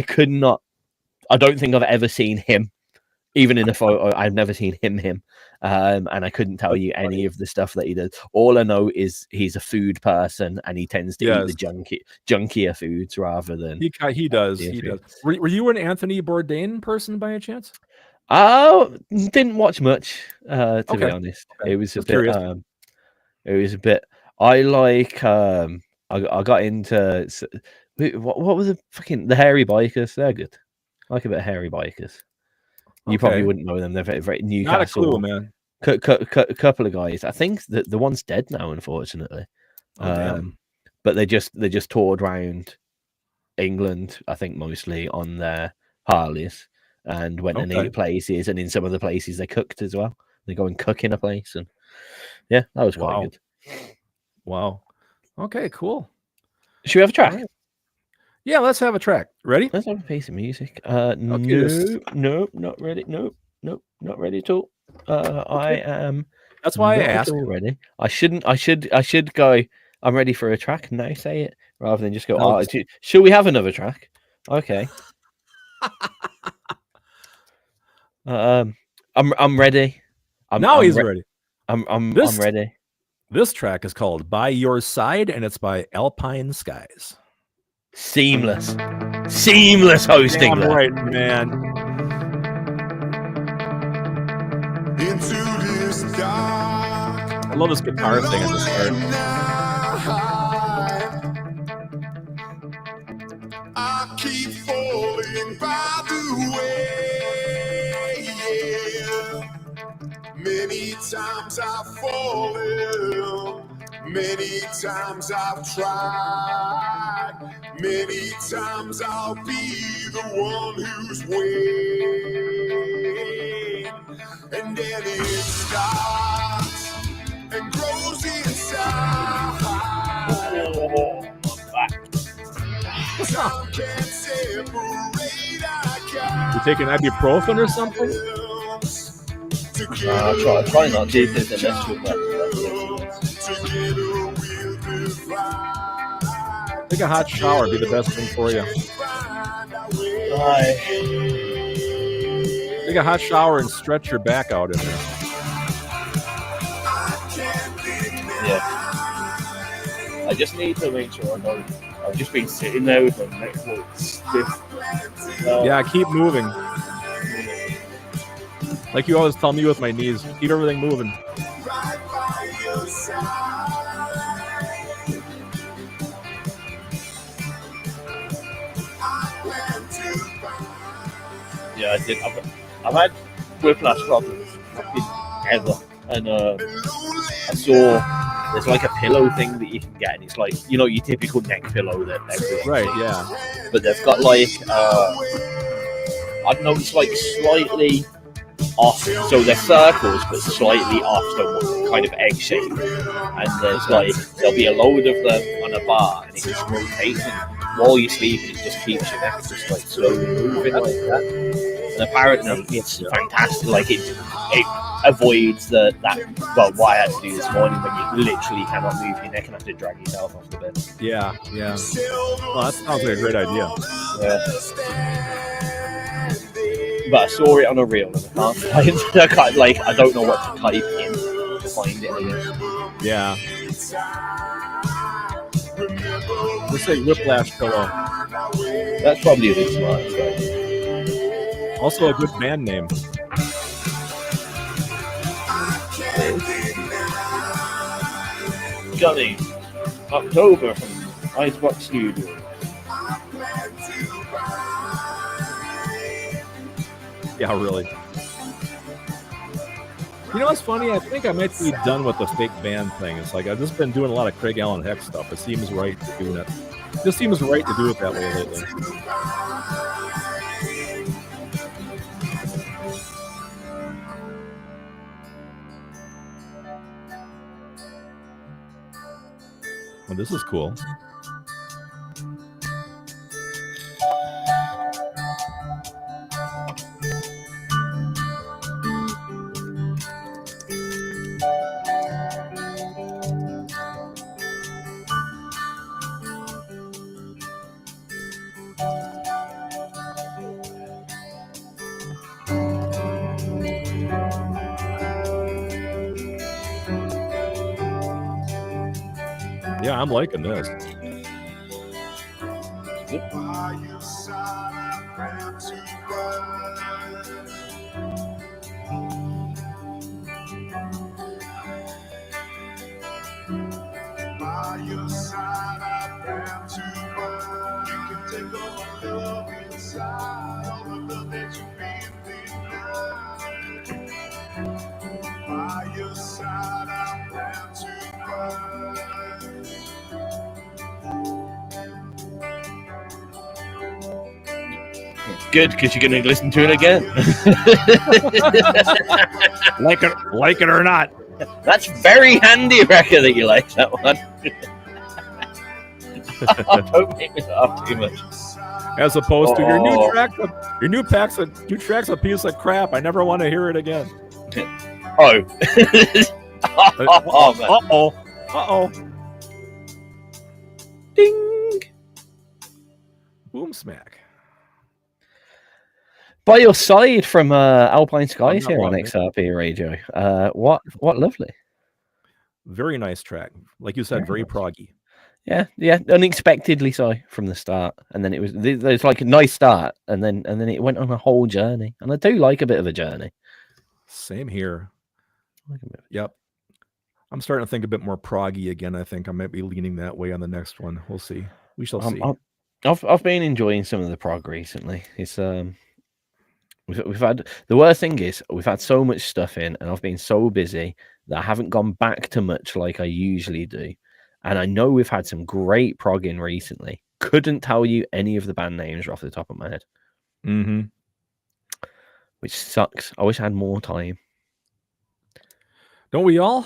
could not. I don't think I've ever seen him, even in a photo. I've never seen him. And I couldn't tell you any of the stuff that he does. All I know is he's a food person, and he tends to eat the junkier foods rather than he does. Were you an Anthony Bourdain person by any chance? Didn't watch much, to be honest. Okay. It was a bit. I like. I got into what was the hairy bikers? They're good. I like a bit of hairy bikers. You probably wouldn't know them. They're very Newcastle. Not a clue, man. Couple of guys. I think that the one's dead now, unfortunately. But they just toured around England, I think, mostly on their Harleys, and went and ate places. And in some of the places, they cooked as well. They go and cook in a place, and that was quite good. Wow. Okay, cool. Should we have a track? Yeah, let's have a track. Ready? Let's have a piece of music. No, not ready. Nope, not ready at all. I am. That's why I asked. Ready. I should go. I'm ready for a track. Now say it rather than just go. Should we have another track? Okay. I'm ready. He's ready. I'm ready. This track is called "By Your Side" and it's by Alpine Skies. Seamless hosting. Damn right, man. Into this dark, I love this guitar thing at the start. I keep falling by the way. Many times I've fallen, many times I've tried, many times I'll be the one who's waiting. And then it starts and grows inside. Some can't separate. You taking ibuprofen or something? Try not to because the next week. Take a hot shower, be the best thing for you. Take a hot shower and stretch your back out in there. Yeah. I just need to make sure I know. I've just been sitting there with my neck stiff. Yeah, keep moving. Like you always tell me with my knees, keep everything moving. I did. I've had whiplash problems ever, and I saw there's like a pillow thing that you can get, and it's like your typical neck pillow that everyone. Right. Yeah. But they've got like I don't know, it's like slightly off, so they're circles but slightly off, so kind of egg shape, and there'll be a load of them on a bar, and it's just rotating while you're sleeping. It just keeps your neck just like slowly moving like that, and apparently it's fantastic. Like it avoids that what I had to do this morning, when you literally cannot move your neck and have to drag yourself off the bed. Yeah. Well, that sounds like a great idea. Yeah. But I saw it on a reel and I I don't know what to type in to find it, I guess. Yeah. Let's say whiplash pillow. That's probably a bit smart. Right? Also a good band name. Johnny, October from Icebox Studio. Yeah, really. You know what's funny? I think I might be done with the fake band thing. It's like I've just been doing a lot of Craig Allen Heck stuff. It seems right to do it. It just seems right to do it that way lately. Well, this is cool. Yeah, I'm liking this. Good, because you're going to listen to it again. like it or not. That's very handy, Rekka, that you like that one. Don't make me laugh too much. As opposed to your new track's a piece of crap. I never want to hear it again. Oh. Uh-oh. Ding. Boom smack. By your side from Alpine Skies here on wrong, XRP Radio. What lovely. Very nice track. Like you said, very proggy. Yeah, unexpectedly so from the start, and then it was like a nice start, and then it went on a whole journey, and I do like a bit of a journey. Same here. Yep, I'm starting to think a bit more proggy again. I think I might be leaning that way on the next one. We'll see. We shall see. I've been enjoying some of the prog recently. It's we've had, the worst thing is we've had so much stuff in, and I've been so busy that I haven't gone back to much like I usually do. And I know we've had some great prog in recently. Couldn't tell you any of the band names off the top of my head. Mm-hmm. Which sucks. I wish I had more time. Don't we all?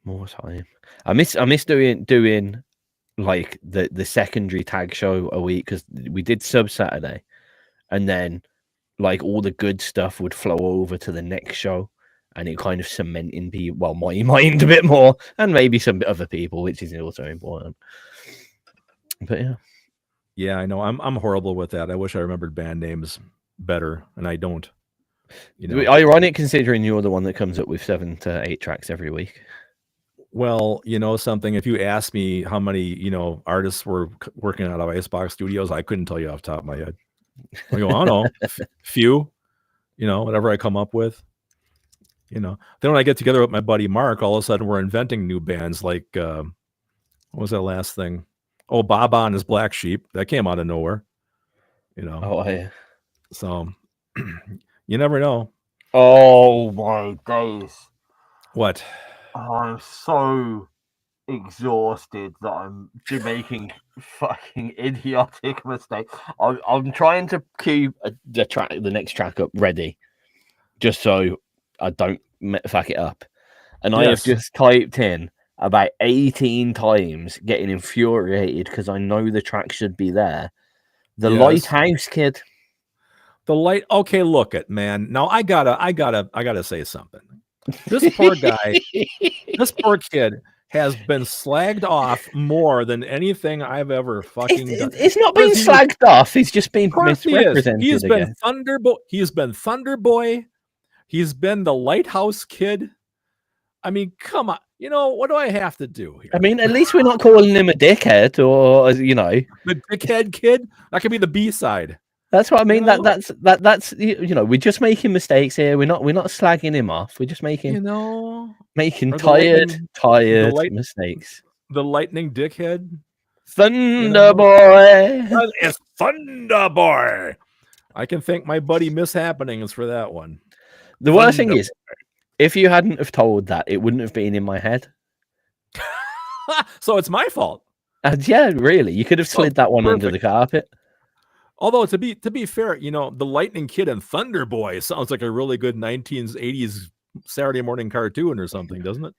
More time. I miss doing like the secondary tag show a week, because we did sub Saturday, and then like all the good stuff would flow over to the next show. And it kind of cementing my mind a bit more, and maybe some other people, which is also important. But yeah, I know. I'm horrible with that. I wish I remembered band names better, and I don't. Ironic considering you're the one that comes up with 7 to 8 tracks every week. Well, something. If you asked me how many artists were working out of Icebox Studios, I couldn't tell you off the top of my head. I don't know, few. Whatever I come up with. Then when I get together with my buddy Mark, all of a sudden we're inventing new bands like, what was that last thing? Oh, Baba and his Black Sheep. That came out of nowhere. Oh, yeah. So, You never know. Oh my days! What? I'm so exhausted that I'm making fucking idiotic mistakes. I'm trying to cue the next track up ready, just so I don't fuck it up. And I have Yes. just typed in about 18 times, getting infuriated because I know the track should be there. The Yes. Lighthouse Kid. The light. Okay, look it, man. Now I gotta say something. This poor guy, this poor kid has been slagged off more than anything I've ever fucking done. It's not being slagged off. He's just been Of course misrepresented. He's been again. Thunderboy. He's been Thunderboy. He's been the Lighthouse Kid. I mean, come on. You know, what do I have to do here? I mean, at least we're not calling him a dickhead or, you know. The dickhead kid? That could be the B-side. That's what I mean. You know? That's you know, we're just making mistakes here. We're not slagging him off. We're just making tired mistakes. The lightning dickhead. Thunderboy. It's Thunderboy. I can thank my buddy Miss Happenings for that one. The worst thing is, if you hadn't have told that, it wouldn't have been in my head. So it's my fault. And yeah, really, you could have slid that one under the carpet. Although to be fair, you know, the Lightning Kid and Thunderboy sounds like a really good 1980s Saturday morning cartoon or something, doesn't it?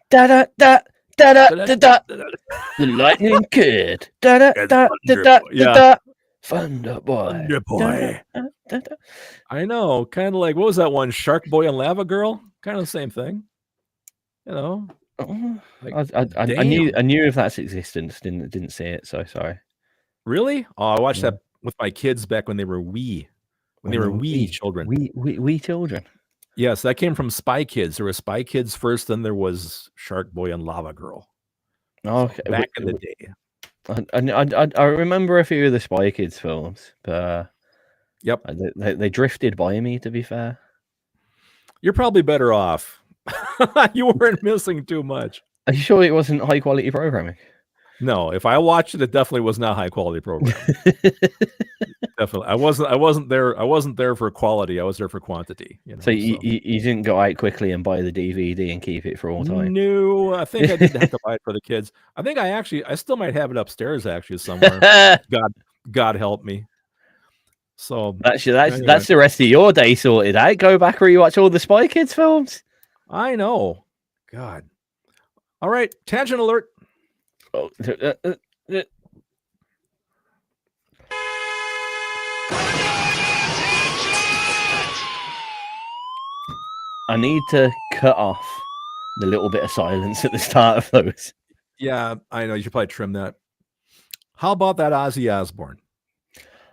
Da da da da da da da. The Lightning Kid. Da da da da da da. Thunderboy. Thunderboy. I know, kind of like, what was that one? Shark Boy and Lava Girl? Kind of the same thing. You know. Like, I knew of that existence. Didn't see it. So sorry. Really? Oh, I watched that with my kids back when they were wee. When they were wee children. Wee children. Yes, that came from Spy Kids. There was Spy Kids first, then there was Shark Boy and Lava Girl. Okay, back in the day. I remember a few of the Spy Kids films, but yep, they drifted by me. To be fair, you're probably better off. You weren't missing too much. Are you sure it wasn't high quality programming? No, if I watched it, it definitely was not high quality programming. Definitely, I wasn't there for quality. I was there for quantity. You know, so you didn't go out quickly and buy the DVD and keep it for all time. No, I think I did have to buy it for the kids. I think I still might have it upstairs actually somewhere. God help me. So that's the rest of your day sorted out. Go back and rewatch all the Spy Kids films. I know. God. All right, tangent alert. Oh, I need to cut off the little bit of silence at the start of those. Yeah, I know. You should probably trim that. How about that Ozzy Osbourne?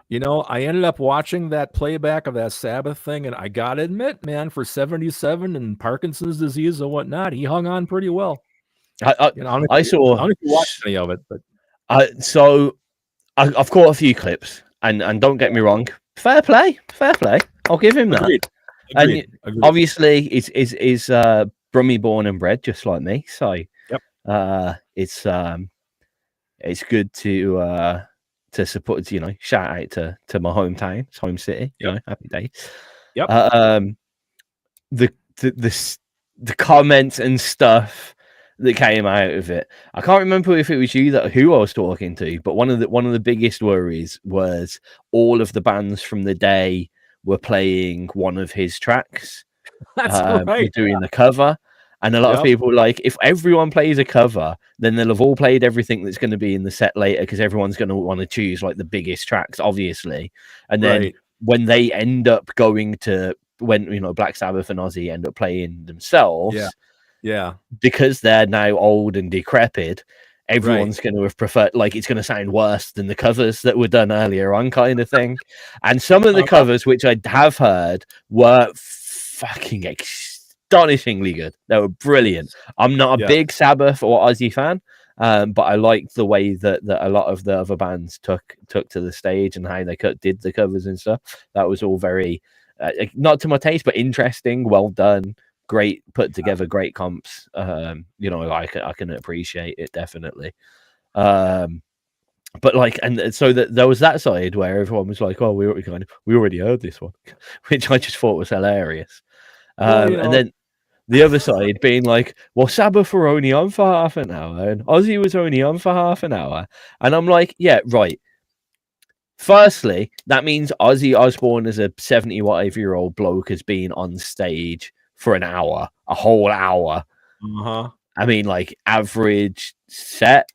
You know, I ended up watching that playback of that Sabbath thing, and I gotta admit, man, for 77 and Parkinson's disease and whatnot, he hung on pretty well. I don't know if you watched any of it, but so I've caught a few clips, and don't get me wrong, fair play. I'll give him that. Agreed. And obviously, is Brummie born and bred just like me, so yep. It's good to support, you know, shout out to my hometown, home city, you know, happy days. Yep. The comments and stuff that came out of it, I can't remember if it was you who I was talking to, but one of the biggest worries was all of the bands from the day were playing one of his tracks. That's right. Doing the cover. And a lot of people like, if everyone plays a cover, then they'll have all played everything that's going to be in the set later, because everyone's going to want to choose like the biggest tracks, obviously. And then when they end up going to, when, you know, Black Sabbath and Ozzy end up playing themselves, because they're now old and decrepit, everyone's going to have preferred, like, it's going to sound worse than the covers that were done earlier on, kind of thing. And some of the covers, which I have heard, were fucking astonishingly good. They were brilliant. I'm not a big Sabbath or Ozzy fan, but I liked the way that a lot of the other bands took to the stage and how they did the covers and stuff. That was all very not to my taste, but interesting, well done, great put together, great comps. You know, I can appreciate it definitely. but like, and so that there was that side where everyone was like, "Oh, we already heard this one," which I just thought was hilarious. And then the other side being like, "Well, Sabbath were only on for half an hour, and Ozzy was only on for half an hour," and I'm like, "Yeah, right." Firstly, that means Ozzy Osbourne as a 70-whatever-year-old bloke has been on stage for an hour, a whole hour. I mean, like, average set,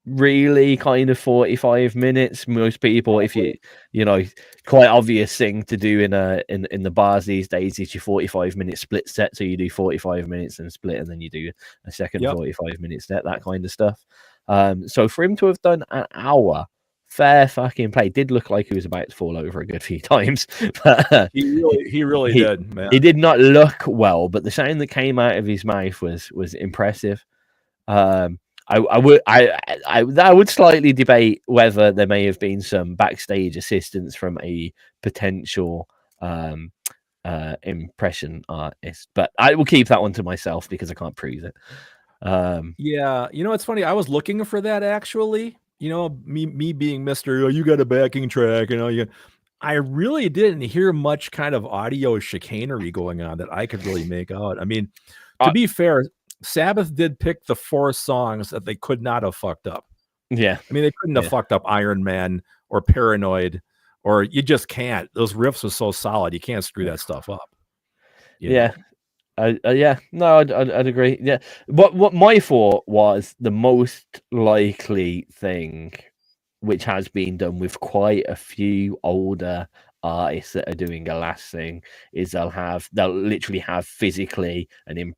really kind of 45 minutes. Most people, if you know, quite obvious thing to do in the bars these days is your 45-minute split set. So you do 45 minutes and split, and then you do a second 45-minute set, that kind of stuff. So for him to have done an hour, fair fucking play. Did look like he was about to fall over a good few times, but he really did, man. He did not look well, but the sound that came out of his mouth was impressive. I would slightly debate whether there may have been some backstage assistance from a potential impression artist, but I will keep that one to myself because I can't prove it. Yeah, it's funny. I was looking for that actually. Me being Mr. Oh, you got a backing track, I really didn't hear much kind of audio chicanery going on that I could really make out. I mean, to be fair, Sabbath did pick the 4 songs that they could not have fucked up. Yeah. I mean, they couldn't have fucked up Iron Man or Paranoid, or you just can't. Those riffs are so solid, you can't screw that stuff up. Yeah. No, I'd agree. Yeah. What my thought was the most likely thing, which has been done with quite a few older artists that are doing a last thing, is they'll literally have physically an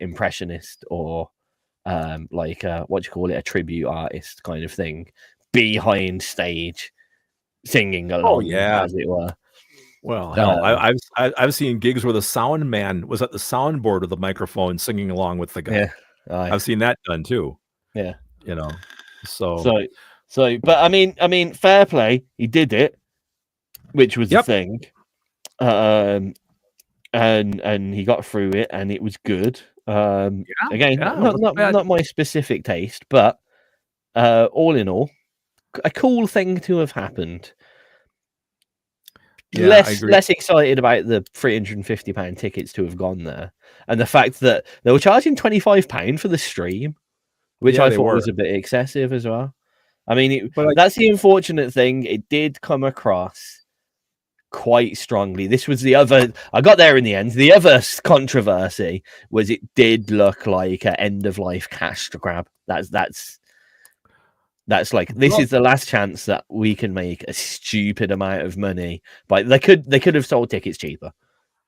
impressionist or like what do you call it, a tribute artist kind of thing behind stage singing along, as it were. Well, hell, I've seen gigs where the sound man was at the soundboard with the microphone singing along with the guy. Yeah, I've seen that done too. Yeah, So, but I mean, fair play. He did it, which was the thing. And he got through it, and it was good. Again, not my specific taste, but all in all, a cool thing to have happened. Less excited about the £350 tickets to have gone there, and the fact that they were charging £25 for the stream, which I thought was a bit excessive as well. I mean, that's the unfortunate thing. It did come across quite strongly. This was the other. I got there in the end. The other controversy was it did look like an end of life cash grab. That's like, this is the last chance that we can make a stupid amount of money. But they could have sold tickets cheaper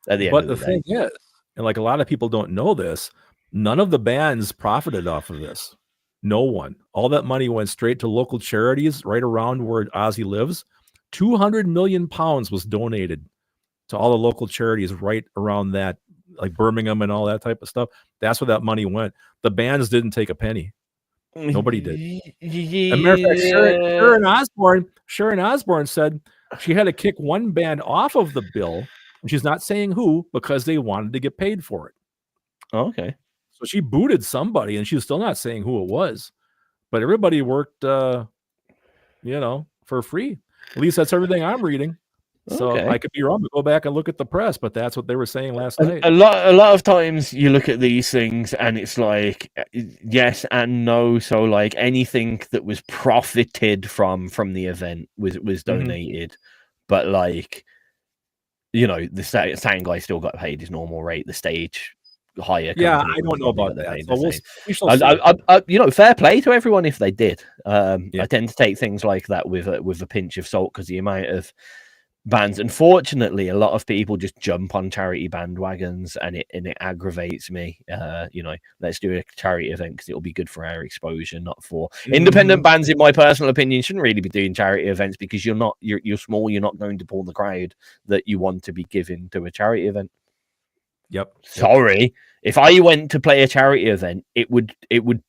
at the end. But the thing is, and like a lot of people don't know this, none of the bands profited off of this. No one. All that money went straight to local charities right around where Ozzy lives. 200 million pounds was donated to all the local charities right around that, like Birmingham and all that type of stuff. That's where that money went. The bands didn't take a penny. Nobody did. As a matter of fact, Sharon Osbourne said she had to kick one band off of the bill, and she's not saying who, because they wanted to get paid for it. Okay. So she booted somebody, and she's still not saying who it was. But everybody worked, for free. At least that's everything I'm reading. So I could be wrong, but go back and look at the press, but that's what they were saying last night. A lot of times you look at these things and it's like yes and no. So like anything that was profited from the event was donated, but like the sound guy still got paid his normal rate. The stage hire. Yeah, I don't know about that. So we shall fair play to everyone if they did. I tend to take things like that with a pinch of salt because the amount of bands, unfortunately, a lot of people just jump on charity bandwagons, and it aggravates me. Let's do a charity event because it'll be good for our exposure, not for independent bands. In my personal opinion, shouldn't really be doing charity events because you're small. You're not going to pull the crowd that you want to be given to a charity event. Yep. Sorry. If I went to play a charity event, it would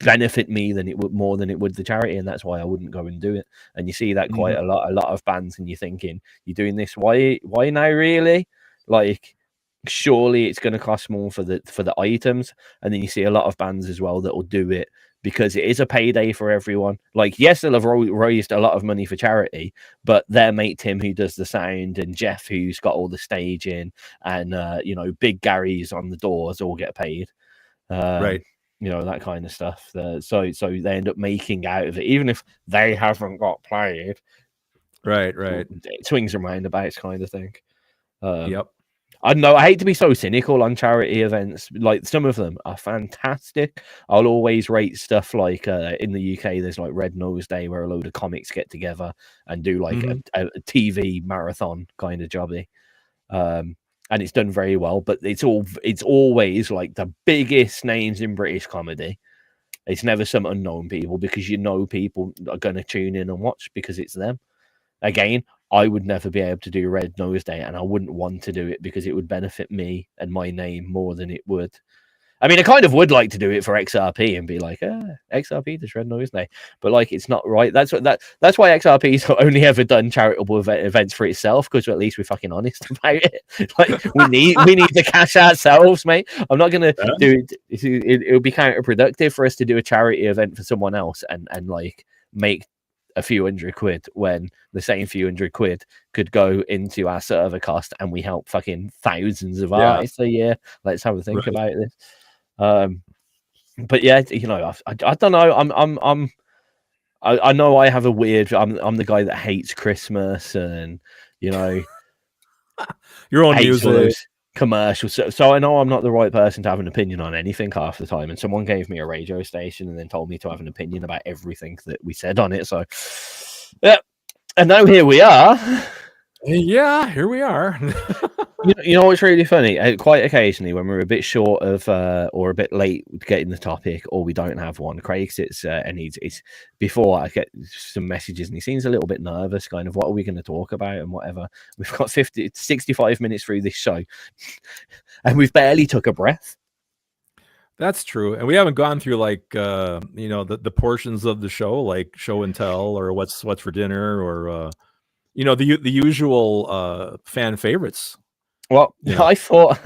benefit me more than it would the charity, and that's why I wouldn't go and do it. And you see that quite a lot of bands, and you're thinking, you're doing this, why now, really? Like, surely it's going to cost more for the items. And then you see a lot of bands as well that will do it because it is a payday for everyone. Like, yes, they'll have raised a lot of money for charity, but their mate Tim, who does the sound, and Jeff, who's got all the staging, and Big Gary's on the doors, all get paid. Right. That kind of stuff. So they end up making out of it, even if they haven't got played. Right. Swings and roundabouts kind of thing. Yep. I don't know. I hate to be so cynical on charity events. Like, some of them are fantastic. I'll always rate stuff like in the UK, there's like Red Nose Day, where a load of comics get together and do like a TV marathon kind of jobby. And it's done very well, but it's always like the biggest names in British comedy. It's never some unknown people, because people are going to tune in and watch because it's them. Again, I would never be able to do Red Nose Day, and I wouldn't want to do it because it would benefit me and my name more than it would. I mean, I kind of would like to do it for XRP and be like, XRP does Red Nose Day, but like, it's not right. That's why XRP's only ever done charitable events for itself, because at least we're fucking honest about it. Like, we need to cash ourselves, mate. I'm not gonna do it. It would be counterproductive for us to do a charity event for someone else and like make a few £100 when the same few £100 could go into our server cost, and we help fucking thousands of artists a year. Let's have a think about this. But yeah, I don't know. I know I have a weird. I'm the guy that hates Christmas, and your own music, commercials. So I know I'm not the right person to have an opinion on anything half the time. And someone gave me a radio station and then told me to have an opinion about everything that we said on it. So yeah, and now here we are. Yeah, here we are. You know what's really funny? Quite occasionally, when we're a bit short of or a bit late getting the topic, or we don't have one, Craig sits and it's before I get some messages, and he seems a little bit nervous, kind of, what are we going to talk about and whatever. We've got 65 minutes through this show, and we've barely took a breath. That's true, and we haven't gone through like the portions of the show, like show and tell, or what's for dinner, or the usual fan favorites. Well, I thought,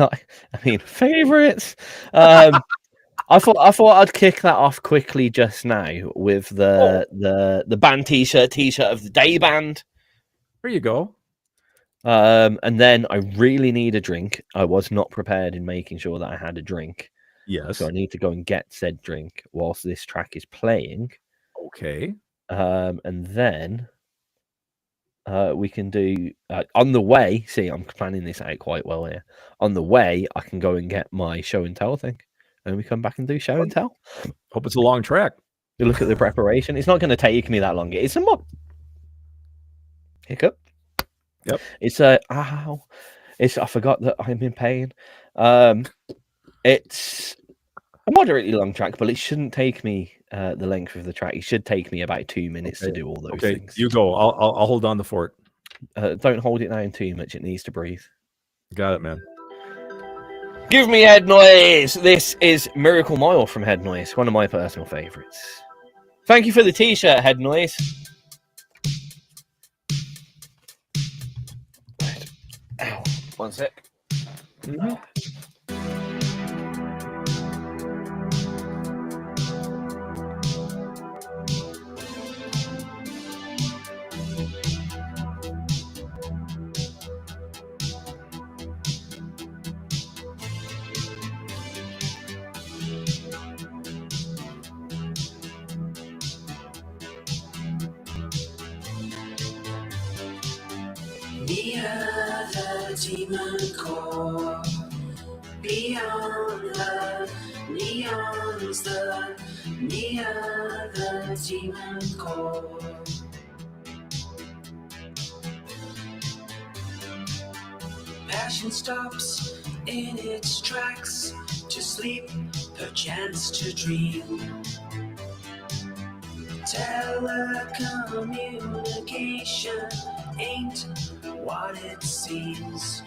favorites. I thought I'd kick that off quickly just now with the band t-shirt of the day band. There you go. And then I really need a drink. I was not prepared in making sure that I had a drink. Yes. So I need to go and get said drink whilst this track is playing. Okay. And then we can do on the way. See, I'm planning this out quite well here. On the way, I can go and get my show and tell thing, and we come back and do show and tell. Hope it's a long track. You look at the preparation. It's not going to take me that long. It's a more hiccup. Yep. It's I forgot that I'm in pain. It's a moderately long track, but it shouldn't take me the length of the track. It should take me about 2 minutes to do all those things. You go. I'll hold on the fort. Don't hold it down too much. It needs to breathe. Got it, man. Give me Head Noise. This is Miracle Mile from Head Noise, one of my personal favorites. Thank you for the t-shirt, Head Noise. Right. Ow. One sec. Mm-hmm. Near the demon core, beyond the neons, near the demon core. Passion stops in its tracks, to sleep, perchance to dream. Telecommunication ain't what it seems.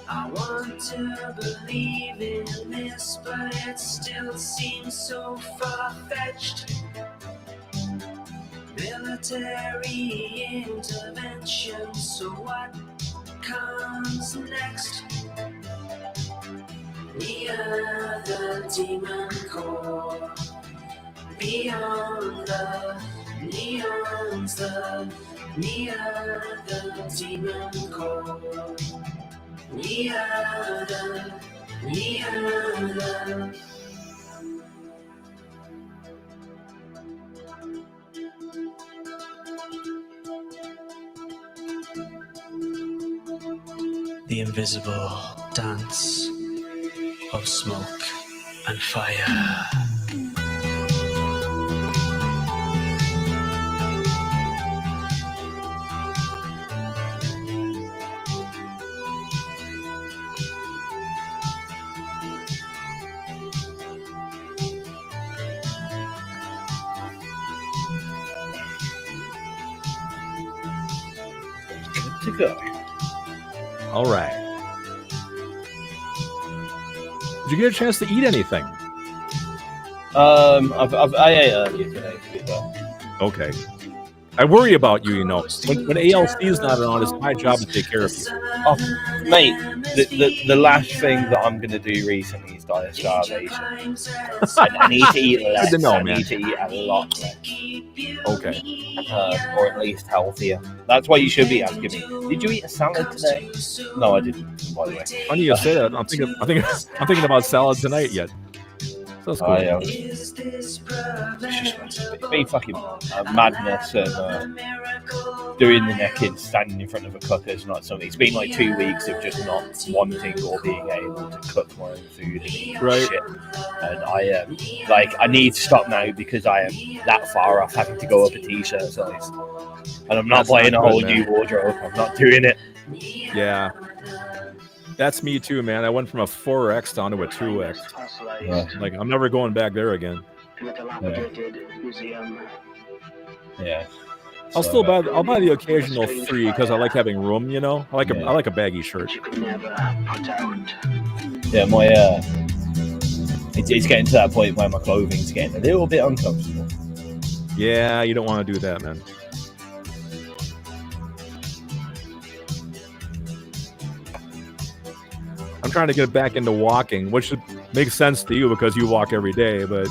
I want to believe in this, but it still seems so far-fetched. Military intervention, so what comes next? Near the demon core. beyond the neons, the demon core. We are the invisible dance of smoke and fire. Good to go. All right. Did you get a chance to eat anything? I ate earlier today, to be fair. Okay. I worry about you, you know. When ALC is not around, it's my job to take care of you. Oh, mate, the last thing that I'm going to do recently is die of starvation. I need to eat less. Good to know, I man. need to eat a lot less. Okay. Or at least healthier. That's what you should be asking me. Did you eat a salad today? No, I didn't, by the way. Funny you say that. I'm thinking about salad tonight yet. So that's cool. Oh, yeah. It's been fucking madness and doing the necking, standing in front of a cooker is not something. It's been like 2 weeks of just not wanting or being able to cook my own food and eat Right. shit. And I need to stop now because I am that far off having to go up a t-shirt size. And I'm not That's buying not a whole good, new wardrobe. I'm not doing it. Yeah. That's me too, man. I went from a 4X down to a 2X. Yeah. Like, I'm never going back there again. Yeah. I'll buy the occasional 3 because I like having room, you know? I like a baggy shirt. Yeah, my it's getting to that point where my clothing's getting a little bit uncomfortable. Yeah, you don't want to do that, man. I'm trying to get back into walking, which makes sense to you because you walk every day, but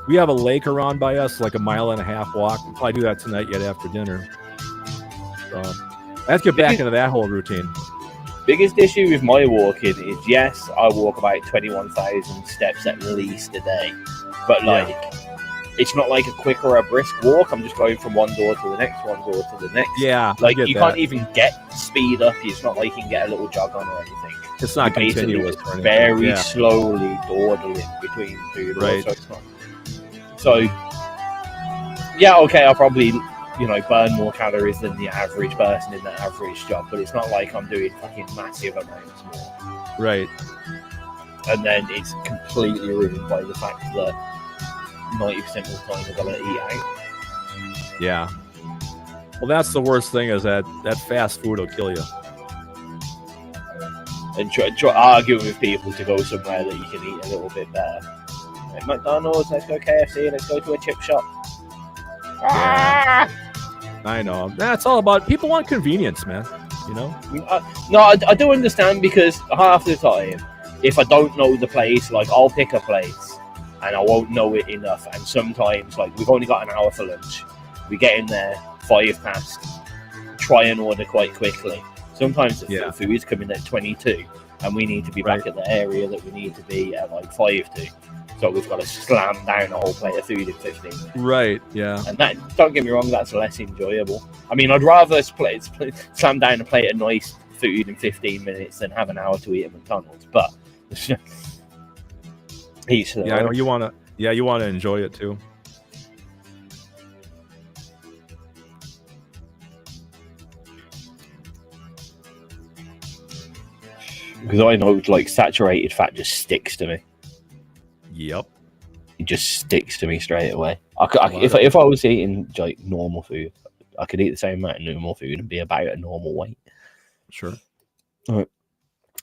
we have a lake around by us, like a 1.5 mile walk. We'll probably do that tonight yet after dinner. So I have to get back into that whole routine. Biggest issue with my walking is, yes, I walk about 21,000 steps at least a day, but it's not like a quick or a brisk walk. I'm just going from one door to the next, one door to the next. Yeah, like you can't even get speed up. It's not like you can get a little jog on or anything. It's not continuous. Very slowly dawdling between food. Right. So it's not. So yeah, okay, I'll probably burn more calories than the average person in the average job, but it's not like I'm doing fucking massive amounts more. Right. And then it's completely ruined by the fact that 90% of the time I've got to eat out. Yeah. Well, that's the worst thing is that fast food will kill you. And try arguing with people to go somewhere that you can eat a little bit better. Like McDonald's, let's go KFC, let's go to a chip shop. Yeah. I know. That's all about people want convenience, man. You know? No, I do understand because half the time, if I don't know the place, like I'll pick a place and I won't know it enough. And sometimes, like we've only got an hour for lunch, we get in there 5 past, try and order quite quickly. Sometimes the food's coming at 22, and we need to be back at the area that we need to be at like 5 to. So we've got to slam down a whole plate of food in 15 minutes. Right, yeah. And that, don't get me wrong, that's less enjoyable. I mean, I'd rather slam down a plate of nice food in 15 minutes than have an hour to eat at McDonald's. But I know you want to enjoy it too. Because I know like saturated fat just sticks to me. Yep. It just sticks to me straight away. If I was eating like normal food, I could eat the same amount of normal food and be about a normal weight. Sure. All right.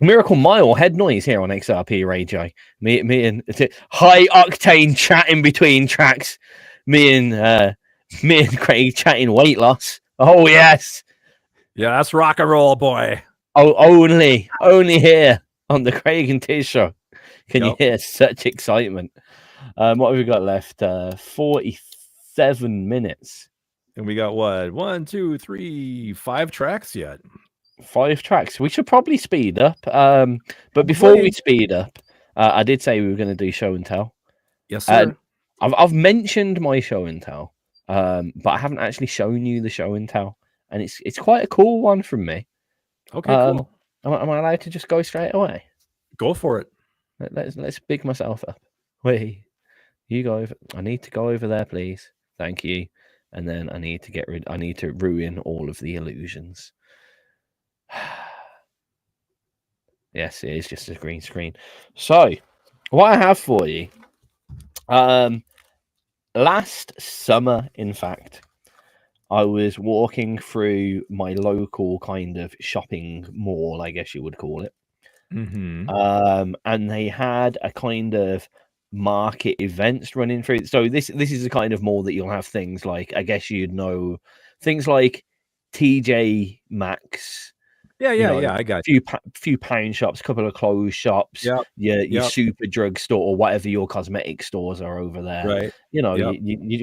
Miracle Mile head noise here on XRP Radio. Me and high octane chatting between tracks. Me and Craig chatting weight loss. Oh yes. Yeah, that's rock and roll, boy. Oh, only here on the Craig and Tizz Show can you hear such excitement. What have we got left? 47 minutes. And we got what? 1, 2, 3, 5 tracks yet. 5 tracks. We should probably speed up. But before we speed up, I did say we were going to do show and tell. Yes, sir. I've mentioned my show and tell, but I haven't actually shown you the show and tell, and it's quite a cool one from me. Okay, cool. Am I allowed to just go straight away? Go for it. Let's big myself up. Wait, you go over. I need to go over there, please. Thank you. And then I need to ruin all of the illusions. Yes, it is just a green screen. So, what I have for you, last summer, in fact, I was walking through my local kind of shopping mall, I guess you would call it. Mm-hmm. And they had a kind of market events running through. So this is a kind of mall that you'll have things like, I guess you'd know, things like TJ Maxx. Yeah, I got you. Few pound shops, a couple of clothes shops, your super drug store or whatever your cosmetic stores are over there. Right. You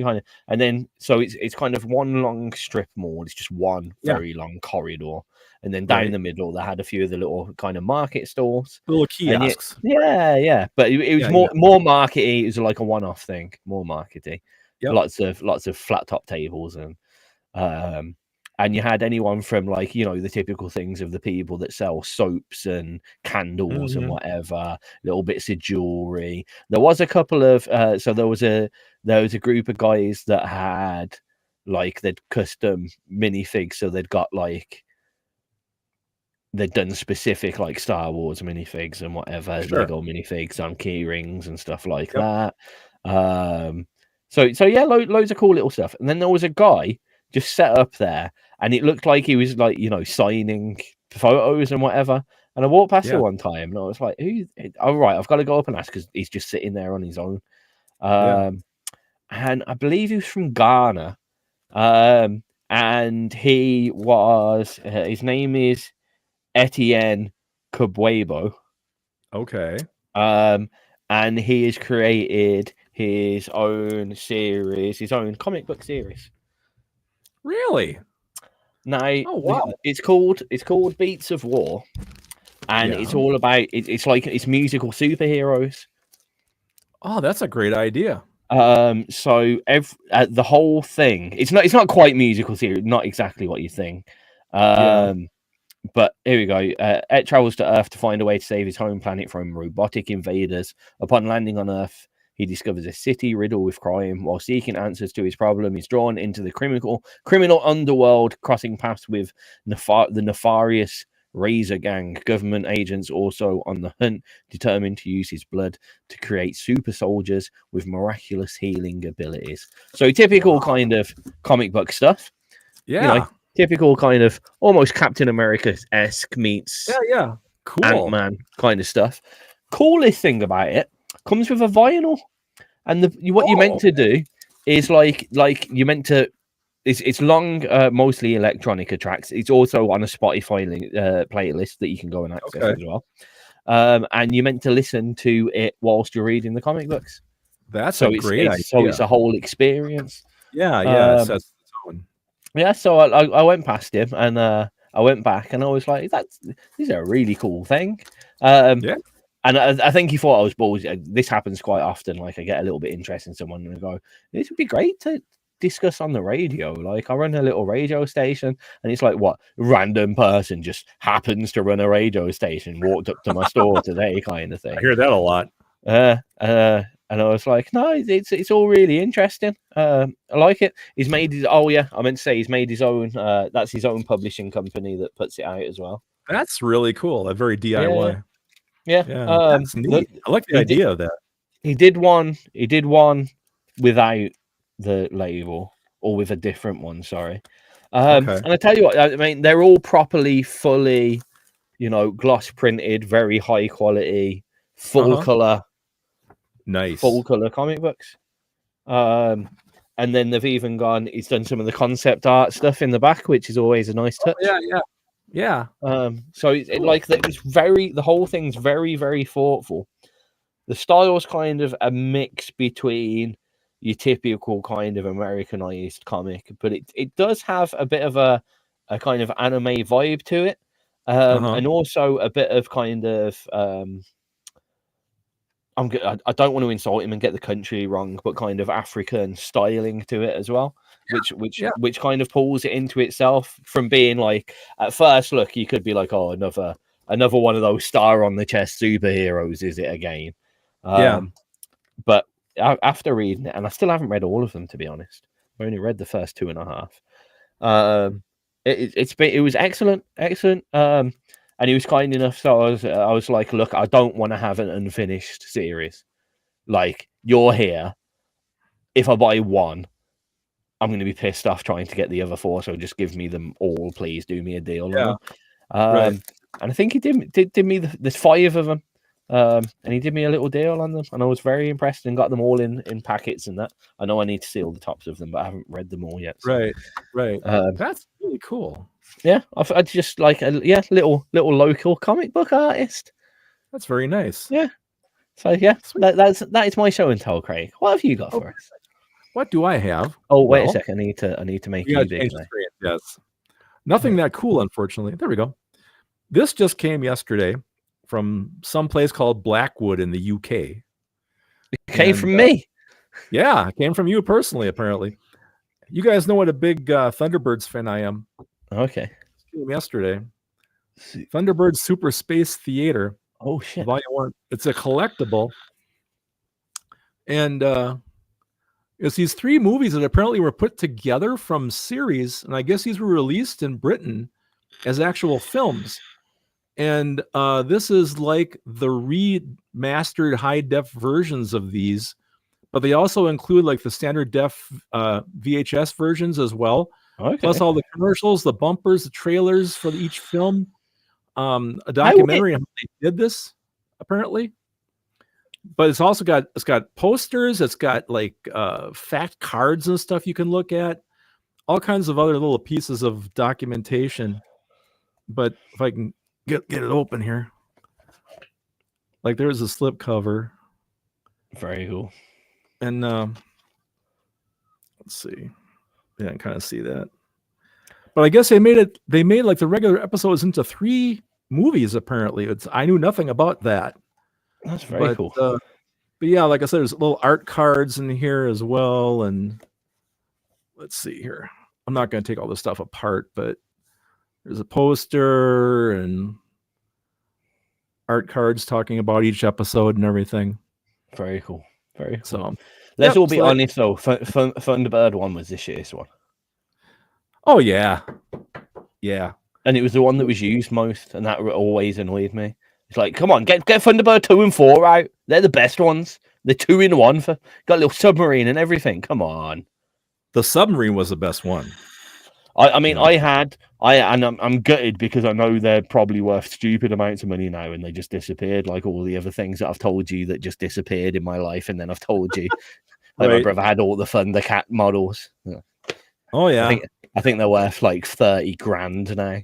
kind of, and then so it's kind of one long strip mall. It's just one very long corridor, and then down the middle they had a few of the little kind of market stores, little kiosks. But it was more markety. It was like a one-off thing, more markety. Lots of flat top tables and you had anyone from like, the typical things of the people that sell soaps and candles and whatever, little bits of jewelry. There was a couple of so there was a group of guys that had like they'd custom minifigs, so they'd got like they'd done specific like Star Wars minifigs and whatever, Lego minifigs on key rings and stuff like that. So loads of cool little stuff. And then there was a guy just set up there, and it looked like he was like, signing photos and whatever. And I walked past it one time, and I was like, all right, I've got to go up and ask, because he's just sitting there on his own. And I believe he was from Ghana. And he was, his name is Etienne Kabwebo. Okay. And he has created his own series, his own comic book series. Really? Now, wow. It's called Beats of War, and it's all about it's musical superheroes. Oh, that's a great idea. So the whole thing, it's not quite musical series, not exactly what you think. But here we go. Ed travels to Earth to find a way to save his home planet from robotic invaders. Upon landing on Earth, he discovers a city riddled with crime. While seeking answers to his problem, he's drawn into the criminal underworld, crossing paths with the nefarious Razor Gang. Government agents also on the hunt, determined to use his blood to create super soldiers with miraculous healing abilities. So typical kind of comic book stuff. Yeah. Typical kind of almost Captain America-esque meets cool Ant-Man kind of stuff. Coolest thing about it, comes with a vinyl, and what you're meant to do is like you're meant to. It's long, mostly electronica tracks. It's also on a Spotify playlist that you can go and access as well. And you're meant to listen to it whilst you're reading the comic books. That's a great idea. So it's a whole experience. So I went past him, and I went back, and I was like, this is a really cool thing. And I think he thought I was bullshit. This happens quite often. Like, I get a little bit interested in someone, and I go, this would be great to discuss on the radio. Like, I run a little radio station, and it's like, what random person just happens to run a radio station, walked up to my store today, kind of thing. I hear that a lot. And I was like, no, it's all really interesting. I like it. He's made his I meant to say he's made his own. That's his own publishing company that puts it out as well. That's really cool. A very DIY. Yeah. That's neat. I like the idea of that. He did one without the label, or with a different one. Sorry. And I tell you what, I mean, they're all properly, fully, gloss printed, very high quality, full color. Nice. Full color comic books. And then they've even he's done some of the concept art stuff in the back, which is always a nice touch. Yeah. So it's very, the whole thing's very, very thoughtful. the style's kind of a mix between your typical kind of Americanized comic, but it does have a bit of a kind of anime vibe to it, and also a bit of kind of I don't want to insult him and get the country wrong, but kind of African styling to it as well, which kind of pulls it into itself from being like, at first look, you could be like, oh, another one of those star on the chest superheroes, is it again? But after reading it, and I still haven't read all of them, to be honest. I only read the first 2.5. It was excellent. And he was kind enough, so I was like, look, I don't want to have an unfinished series. Like, you're here. If I buy one, I'm going to be pissed off trying to get the other 4. So just give me them all, please. Do me a deal. Yeah. And I think he did me. There's 5 of them, and he did me a little deal on them, and I was very impressed and got them all in packets and that. I know I need to see all the tops of them, but I haven't read them all yet. So. Right. That's really cool. Yeah, I just like a little local comic book artist. That's very nice. Yeah. So yeah, that is my show and tell, Craig. What have you got for us? What do I have? Oh, wait a second. I need to make you big. Yes. Nothing that cool, unfortunately. There we go. This just came yesterday from some place called Blackwood in the UK. It came from me. Yeah, it came from you personally, apparently. You guys know what a big Thunderbirds fan I am. Okay. It came yesterday. Thunderbird Super Space Theater. Oh shit! Volume 1. It's a collectible, and it's these 3 movies that apparently were put together from series, and I guess these were released in Britain as actual films. And this is like the remastered high def versions of these, but they also include like the standard def VHS versions as well. Okay. Plus all the commercials, the bumpers, the trailers for each film, a documentary on how they did this, apparently. But it's also got posters, it's got like fact cards and stuff you can look at, all kinds of other little pieces of documentation. But if I can get it open here, like there's a slip cover. Very cool. And let's see. Yeah, I can kind of see that. But I guess they made like the regular episodes into 3 movies, apparently. I knew nothing about that. That's very cool. But yeah, like I said, there's little art cards in here as well. And let's see here. I'm not going to take all this stuff apart, but there's a poster and art cards talking about each episode and everything. Very cool. Very cool. So let's all be honest, though. Thunderbird 1 was the shittest one. Oh, yeah. Yeah. And it was the one that was used most, and that always annoyed me. It's like, come on, get Thunderbird 2 and 4 out. They're the best ones. They're 2 in 1 got a little submarine and everything. Come on. The submarine was the best one. I'm gutted because I know they're probably worth stupid amounts of money now, and they just disappeared like all the other things that I've told you that just disappeared in my life, and then I've told you like my brother had all the Thundercat models. Oh yeah, I think they're worth like 30 grand now.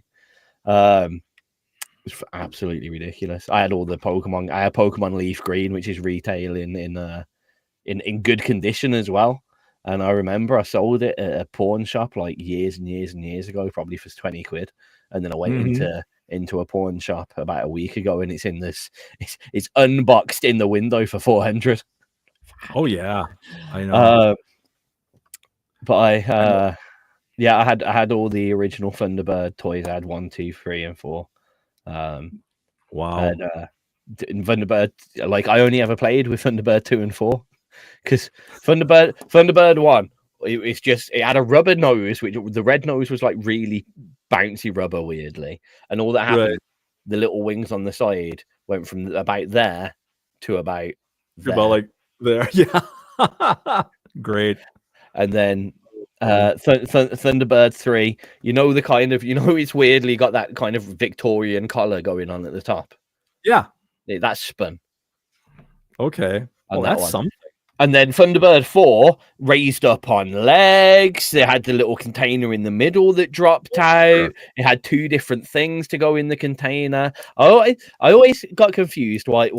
It's absolutely ridiculous. I had all the Pokemon. I had Pokemon Leaf Green, which is retailing in good condition as well. And I remember I sold it at a pawn shop like years and years and years ago, probably for 20 quid. And then I went into a pawn shop about a week ago, and it's in this. It's unboxed in the window for 400. Oh yeah, I know. But I had all the original Thunderbird toys. I had 1, 2, 3, and 4. Wow. And Thunderbird, like I only ever played with Thunderbird 2 and 4. Because Thunderbird 1, it had a rubber nose, which the red nose was like really bouncy rubber, weirdly, and all that happened. Right. The little wings on the side went from about there to about there. About like there, yeah. Great. And then Thunderbird 3, it's weirdly got that kind of Victorian collar going on at the top. Yeah, that's spun. Okay, well, that's something. And then Thunderbird 4 raised up on legs. They had the little container in the middle that dropped out. It had 2 different things to go in the container. I always got confused why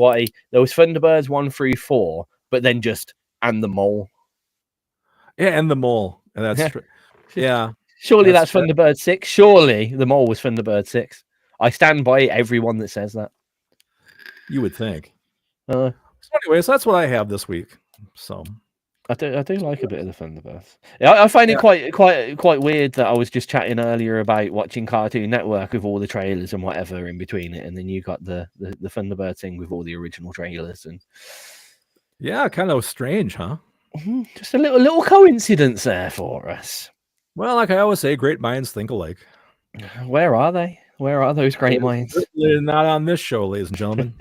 there was Thunderbirds 1 through 4, but then just and the mole. Yeah, and the mole. And that's true. Yeah. Surely that's Thunderbird 6. Surely the mole was Thunderbird 6. I stand by everyone that says that. You would think. So anyways, that's what I have this week. So I do like a bit of the Thunderbirds. I find it quite weird that I was just chatting earlier about watching Cartoon Network with all the trailers and whatever in between it, and then you got the Thunderbird thing with all the original trailers, and yeah, kind of strange, huh? Just a little coincidence there for us. Well, like I always say, great minds think alike. Where are they? Where are those great minds? They're not on this show, ladies and gentlemen.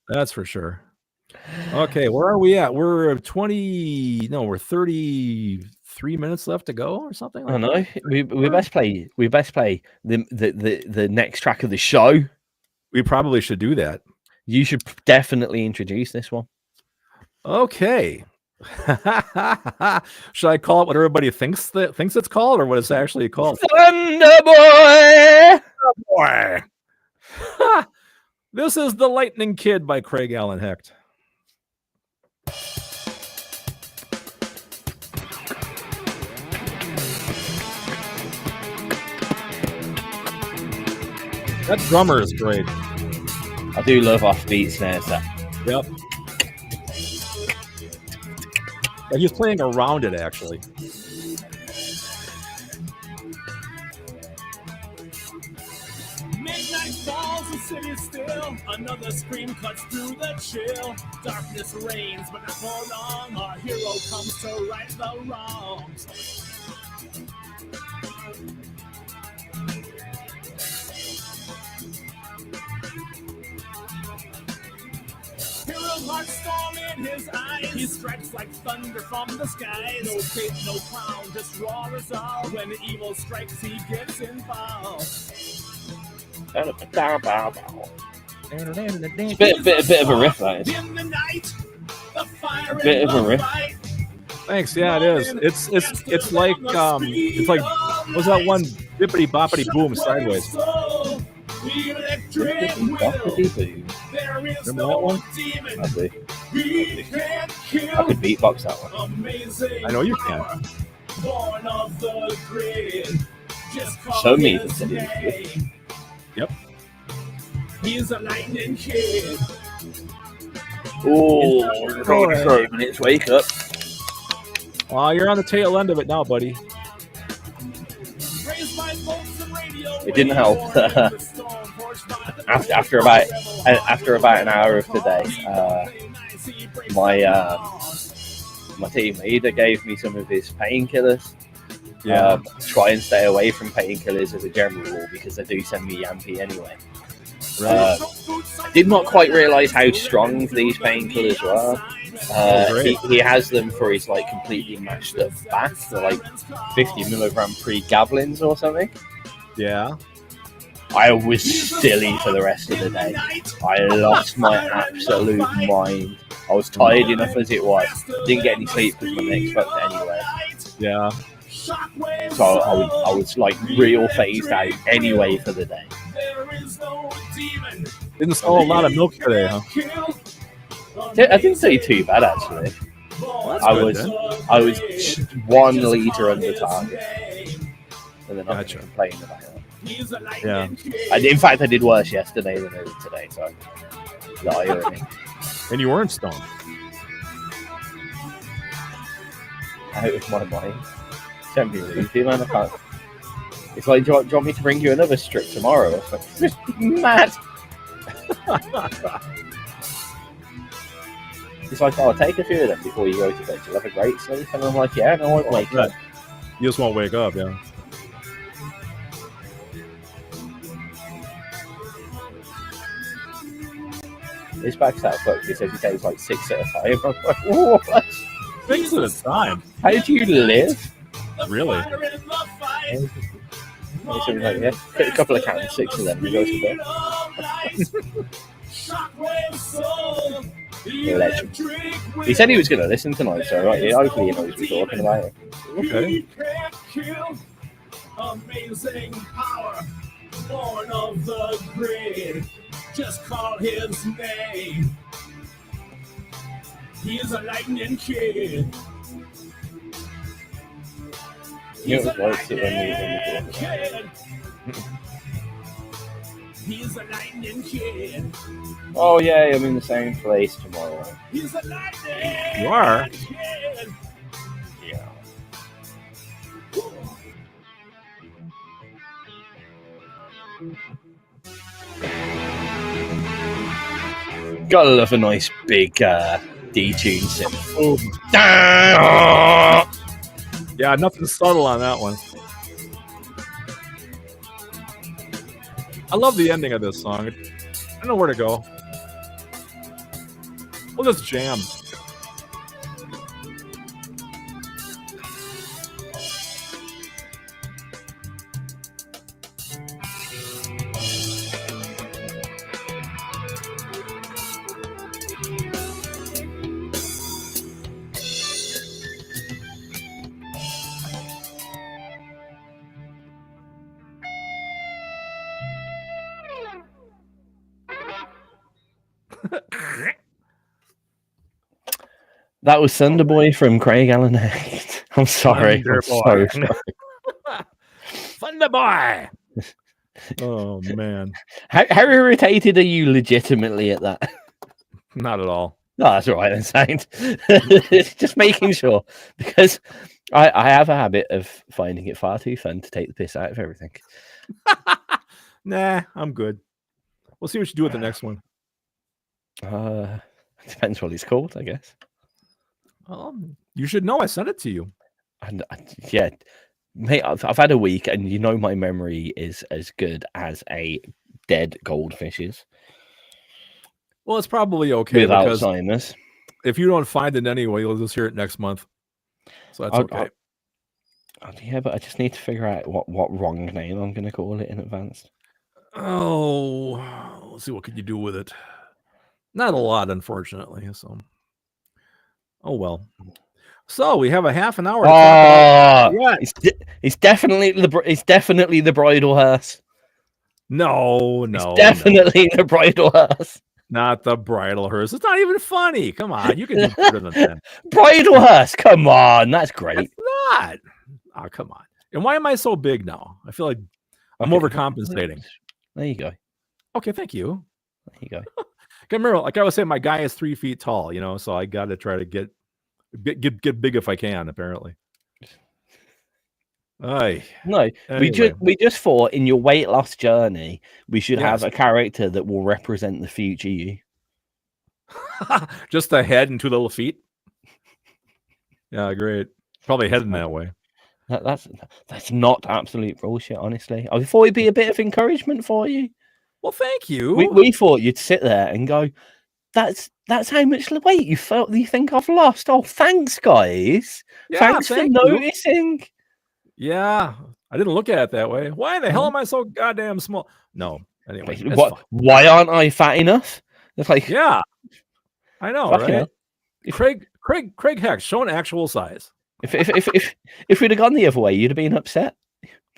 That's for sure. Okay, where are we at? We're 33 minutes left to go or something like that. We best play the next track of the show. We probably should do that. You should definitely introduce this one. Okay. Should I call it what everybody thinks it's called, or what it's actually called? Thunderboy! Boy. This is The Lightning Kid by Craig Allen Hecht. That drummer is great. I do love offbeat snares. Yep. But he's playing around it, actually. Midnight falls, the city still. Another scream cuts through the chill. Darkness reigns, but not for long. Our hero comes to right the wrongs. Hero's heart storm in his eyes. He strikes like thunder from the skies. No faith, no clown, just raw resolve. When evil strikes, he gets involved. It's a bit of a riff, that is. A bit of a riff. Thanks. Yeah, it is. It's like what's that one? Bippity boppity boom sideways. Remember that one? I could beatbox that one. I know you can. Show me. Yep. He's a lightning kid. Oh, 3 minutes. Wake up. Well, you're on the tail end of it now, buddy. It didn't help. after about an hour of today, my team leader gave me some of his painkillers. Try and stay away from painkillers as a general rule because they do send me yampy anyway. I did not quite realise how strong these painkillers were. He has them for his like completely mashed up back, for like 50 milligram pregabalins or something. Yeah. I was silly for the rest of the day. I lost my absolute mind. I was tired enough as it was. Didn't get any sleep because my neck's fucked anyway. Yeah. So I was like real phased out anyway for the day. Didn't swallow a lot of milk today, huh? I didn't say too bad actually. Well, I was 1 liter under target, and then I'm complaining about it. Yeah. In fact, I did worse yesterday than I did today. So the irony. And you weren't stoned. Out of my mind. Send me easy, man. I can't. It's like, do you want me to bring you another strip tomorrow? It's like, mad. It's like, oh, I'll take a few of them before you go to bed. You'll have a great sleep. And I'm like, yeah, no, I won't wake up. You just won't wake up, yeah. His back's out fucked. He says he takes like 6 at a time. I'm like, what? 6 at a time? How do you live? Really? Like, yeah, take a couple of cans, 6 of them, and go to bed. Legend. He said he was going to listen tonight, so right, hopefully he knows we're talking about it. Okay. He can't kill. Amazing power, born of the grid. Just call his name. He is a lightning kid. He's a lightning kid. He's a lightning kid. Oh yeah, I'm in the same place tomorrow. He's a lightning You are? kid. Yeah. Gotta love a nice big detune synth. Yeah, nothing subtle on that one. I love the ending of this song. I don't know where to go. We'll just jam. That was Thunderboy from Craig Allen. I'm sorry. I'm so sorry. Thunderboy. Oh man. How irritated are you legitimately at that? Not at all. No, that's all right then, Saint. Just making sure, because I have a habit of finding it far too fun to take the piss out of everything. Nah, I'm good. We'll see what you do with the next one. Depends what it's called, I guess. You should know. I sent it to you. And yeah, mate, I've had a week, and you know my memory is as good as a dead goldfish's. Well, it's probably okay with because Alzheimer's. If you don't find it anyway, you'll just hear it next month. So that's okay. Yeah, but I just need to figure out what wrong name I'm going to call it in advance. Oh, let's see, what could you do with it? Not a lot, unfortunately. So, oh well. So we have a half an hour. It's definitely the bridal hearse. No, it's definitely the bridal hearse. Not the bridal hearse. It's not even funny. Come on, you can do better than that. Bridal hearse. Come on, that's great. It's not. Oh, come on. And why am I so big now? I feel like I'm overcompensating. There you go. Okay, thank you. There you go. Remember, like I was saying, my guy is 3 feet tall. So I got to try to get big if I can. Apparently. Aye. No, anyway. we just thought in your weight loss journey we should have a character that will represent the future you. Just a head and 2 little feet. Yeah, great. Probably heading that way. That's not absolute bullshit, honestly. I thought it'd be a bit of encouragement for you. Well, thank you. We thought you'd sit there and go, that's how much weight you think I've lost. Oh, thanks, guys. Yeah, thanks for noticing. Yeah, I didn't look at it that way. Why the hell am I so goddamn small? No, anyway. Why aren't I fat enough? It's like, yeah, I know, right? Hell. Craig Hex, show an actual size. If we'd have gone the other way, you'd have been upset.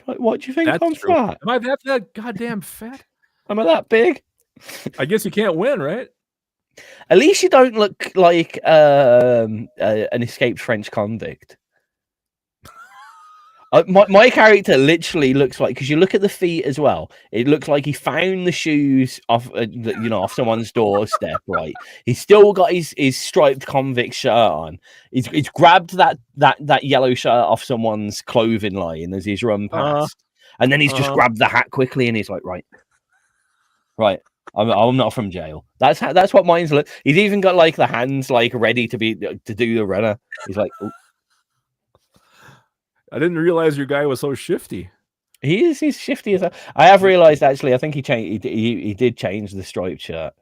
Like, what do you think? I'm fat? Am I that goddamn fat? Am I that big? I guess you can't win, right? At least you don't look like an escaped French convict. My character literally looks like, because you look at the feet as well, it looks like he found the shoes off someone's doorstep. Right, he's still got his striped convict shirt on. He's grabbed that yellow shirt off someone's clothing line as he's run past, and then he's just grabbed the hat quickly, and he's like, right. I'm not from jail. That's what mine's look. He's even got like the hands like ready to do the runner. He's like, ooh. I didn't realize your guy was so shifty. He's shifty as I have realized, actually. I think he changed. He did change the striped shirt.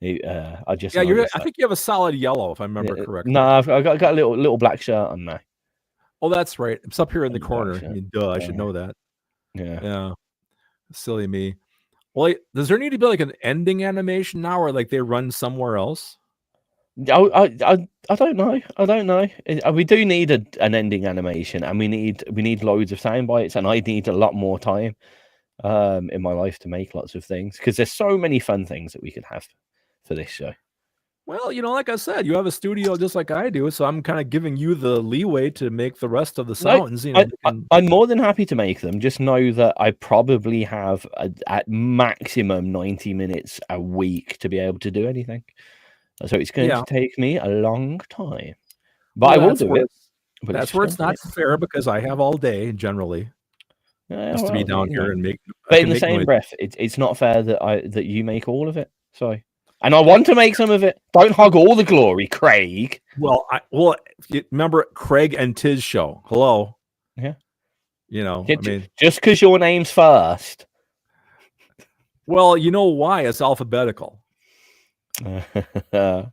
I think you have a solid yellow, if I remember correctly. No, I've got a little black shirt on there. Oh, that's right. It's up here in the corner. I should know that. Yeah. Silly me. Well, does there need to be like an ending animation now, or like they run somewhere else? I don't know. I don't know. We do need an ending animation, and we need loads of sound bites, and I need a lot more time in my life to make lots of things, because there's so many fun things that we could have for this show. Well, like I said, you have a studio just like I do, so I'm kind of giving you the leeway to make the rest of the sounds. I'm more than happy to make them. Just know that I probably have at maximum 90 minutes a week to be able to do anything. So it's going to take me a long time, but I will do it. But that's where it's not fair, because I have all day generally just to be down here and make. But in the same breath, it's not fair that you make all of it. So, and I want to make some of it. Don't hog all the glory, Craig. Well, remember Craig and Tizz Show. Hello. Yeah. I mean, just because your name's first. Well, you know why? It's alphabetical. Wicker's gonna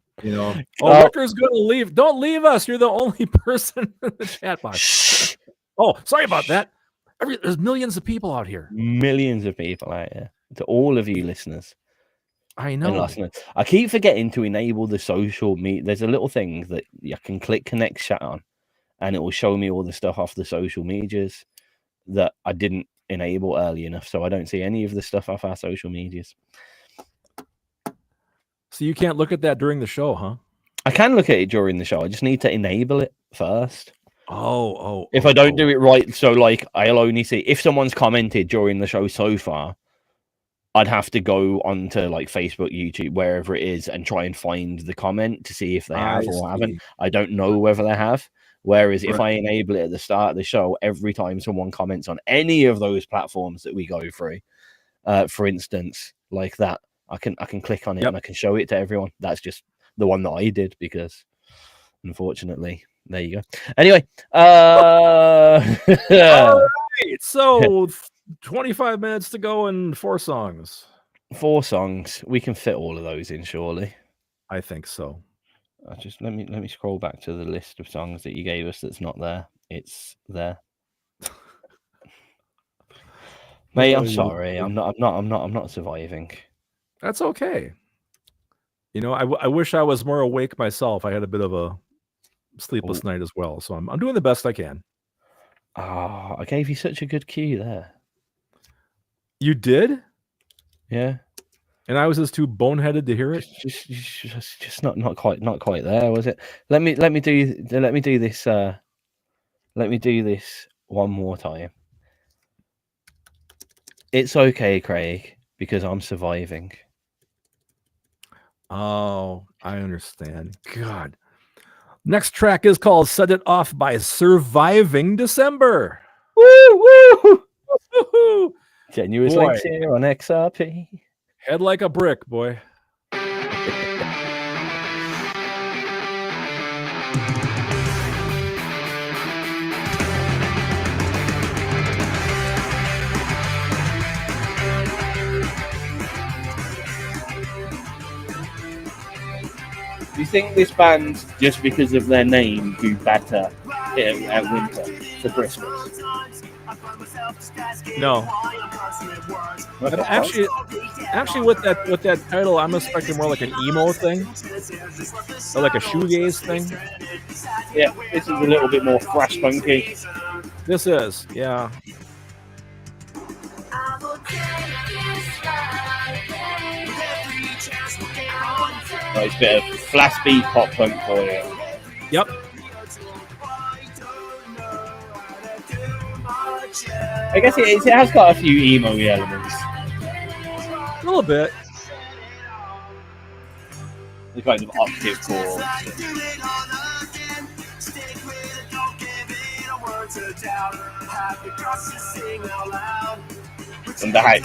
leave. Don't leave us. You're the only person in the chat box. Shh. Oh, sorry about that. There's millions of people out here. Millions of people out here. To all of you listeners. I know. I keep forgetting to enable the social media. There's a little thing that you can click connect chat on, and it will show me all the stuff off the social medias that I didn't enable early enough, so I don't see any of the stuff off our social medias. So you can't look at that during the show, huh? I can look at it during the show. I just need to enable it first. If I don't do it right, so like I'll only see if someone's commented during the show so far, I'd have to go onto like Facebook, YouTube, wherever it is, and try and find the comment to see if they have or haven't. I don't know whether they have. Whereas if I enable it at the start of the show, every time someone comments on any of those platforms that we go through, for instance, like that, I can click on it and I can show it to everyone. That's just the one that I did, because unfortunately, there you go. Anyway, all right. So 25 minutes to go and 4 songs. 4 songs. We can fit all of those in, surely. I think so. Just let me scroll back to the list of songs that you gave us. That's not there. It's there. Mate, I'm sorry. I'm not surviving. That's okay. I wish I was more awake myself. I had a bit of a sleepless night as well, so I'm doing the best I can. I gave you such a good cue there. You did? Yeah. And I was just too boneheaded to hear it. Just not quite there, was it? Let me do this. Let me do this one more time. It's okay, Craig, because I'm surviving. Oh, I understand. God. Next track is called "Set It Off" by Surviving December. Woo woo! Woo-hoo. Genuous links here on XRP. Head like a brick, boy. Do you think this band, just because of their name, do better at winter for Christmas? No. Actually, with that title, I'm expecting more like an emo thing, or like a shoegaze thing. Yeah, this is a little bit more thrash punky. This is, yeah. Nice bit of flash beat pop punk for you. Yep. I guess it has got a few emo elements. A little bit. The kind of octave chords. I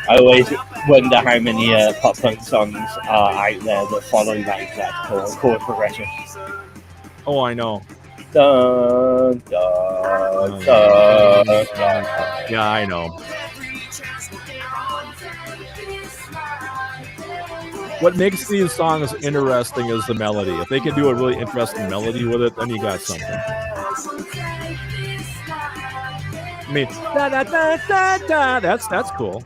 always wonder how many pop punk songs are out there that follow that exact chord progression. Oh, I know. Dun, dun, dun, dun, dun. Yeah, I know. What makes these songs interesting is the melody. If they can do a really interesting melody with it, then you got something. I mean, da da da da da. That's cool.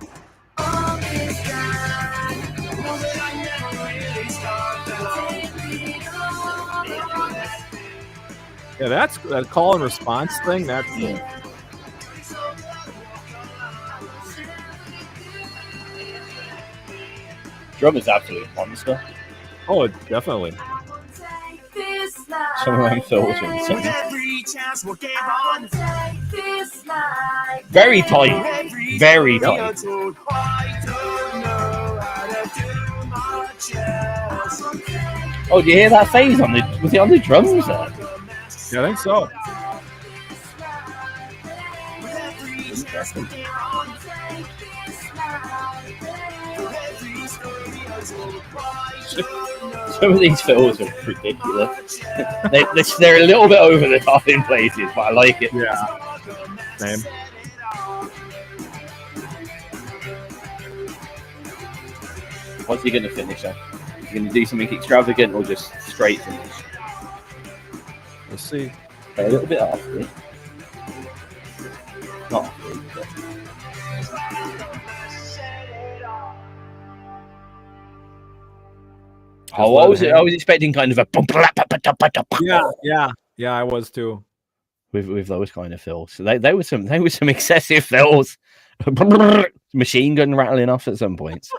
Yeah, that's that call and response thing. That's cool. Drum is absolute monster. Oh, definitely. Some of them fills are insane. Every chance we'll give on. Very tight. Very tight. Oh, do you hear that phase on the? Was it on the drums there? Yeah, I think so. Interesting. Some of these fills are ridiculous. They're a little bit over the top in places, but I like it. Yeah. Same. What's he going to finish on? Is he going to do something extravagant or just straight finish? We'll see. A little bit off it. Not off it, but... Oh, I was expecting kind of a yeah, I was too. With those kind of fills. So they were some excessive fills. Machine gun rattling off at some points.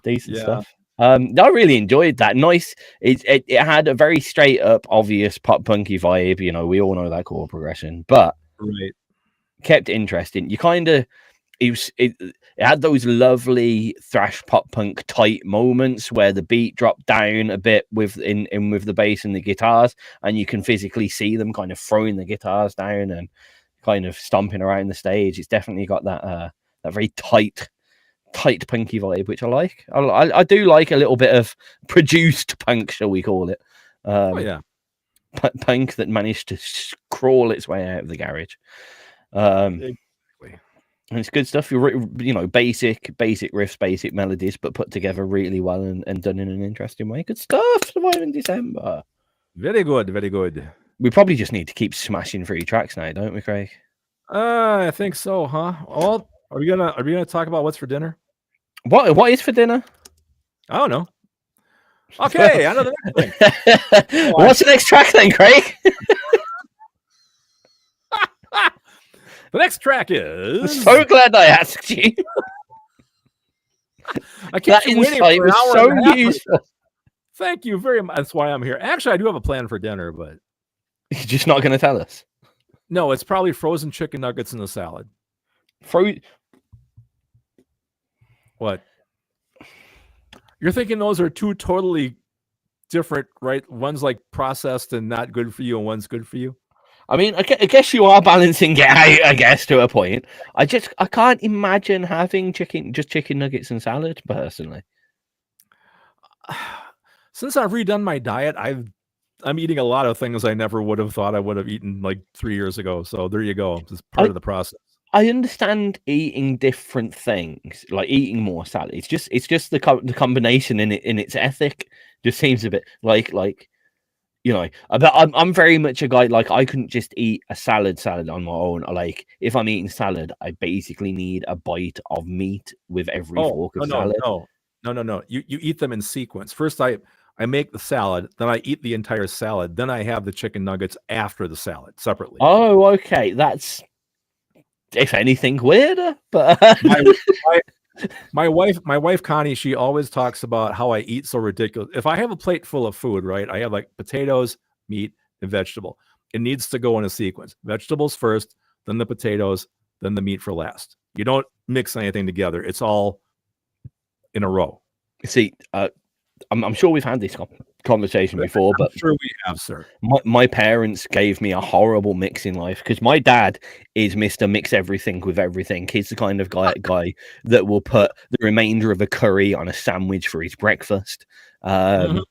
Decent stuff. I really enjoyed that. Nice. It had a very straight up, obvious pop punky vibe. You know, we all know that chord progression, but kept it interesting. You kind of it had those lovely thrash pop punk tight moments where the beat dropped down a bit with the bass and the guitars, and you can physically see them kind of throwing the guitars down and kind of stomping around the stage. It's definitely got that very tight punky vibe, which I like. I do like a little bit of produced punk, shall we call it? Punk that managed to crawl its way out of the garage. And it's good stuff. You know, basic riffs, basic melodies, but put together really well and done in an interesting way. Good stuff. Surviving December. Very good, very good. We probably just need to keep smashing through tracks now, don't we, Craig? I think so, huh? Well, are we gonna talk about what's for dinner? What is for dinner? I don't know. Okay, I know the next thing. What's the next track then, Craig? The next track is. I'm so glad I asked you. I kept that waiting insight for an was hour so and a half. useful. Thank you very much. That's why I'm here. Actually, I do have a plan for dinner, but you're just not going to tell us. No, it's probably frozen chicken nuggets in a salad. What? You're thinking those are two totally different, right? One's like processed and not good for you, and one's good for you. I mean, I guess you are balancing it out, I guess, to a point. I can't imagine having chicken nuggets and salad, personally. Since I've redone my diet, I'm eating a lot of things I never would have thought I would have eaten like 3 years ago. So there you go. It's part of the process. I understand eating different things, like eating more salad. It's just the combination in its ethic just seems a bit like. You know, but I'm very much a guy, like, I couldn't just eat a salad on my own. Like, if I'm eating salad, I basically need a bite of meat with every fork of salad. No. You eat them in sequence. First, I make the salad, then I eat the entire salad, then I have the chicken nuggets after the salad separately. Oh, okay. That's, if anything, weirder. But my wife Connie, she always talks about how I eat so ridiculous. If I have a plate full of food, right, I have like potatoes, meat, and vegetable. It needs to go in a sequence. Vegetables first, then the potatoes, then the meat for last. You don't mix anything together. It's all in a row. See, I'm sure we've had this conversation before, but I'm sure we have, sir. My parents gave me a horrible mix in life because my dad is Mr. Mix Everything with everything. He's the kind of guy that will put the remainder of a curry on a sandwich for his breakfast, and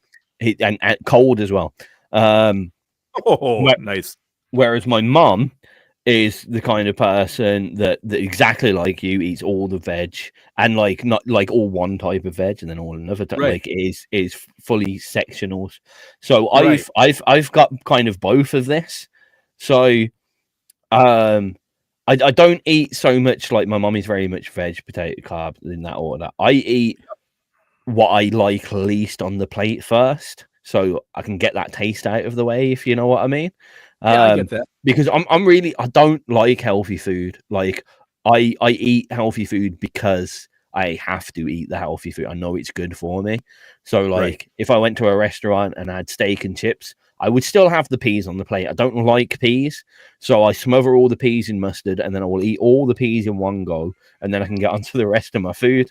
cold as well. Nice. Whereas my mom is the kind of person that exactly like you eats all the veg and like not like all one type of veg and then all another type, like is fully sectionals. So I've got kind of both of this. So I don't eat so much, like my mom is very much veg, potato, carb in that order. I eat what I like least on the plate first. so I can get that taste out of the way, if you know what I mean. Yeah, I get that. Because I don't like healthy food. Like I eat healthy food because I have to eat the healthy food. I know it's good for me. So like if I went to a restaurant and I had steak and chips, I would still have the peas on the plate. I don't like peas, so I smother all the peas in mustard, and then I will eat all the peas in one go, and then I can get onto the rest of my food.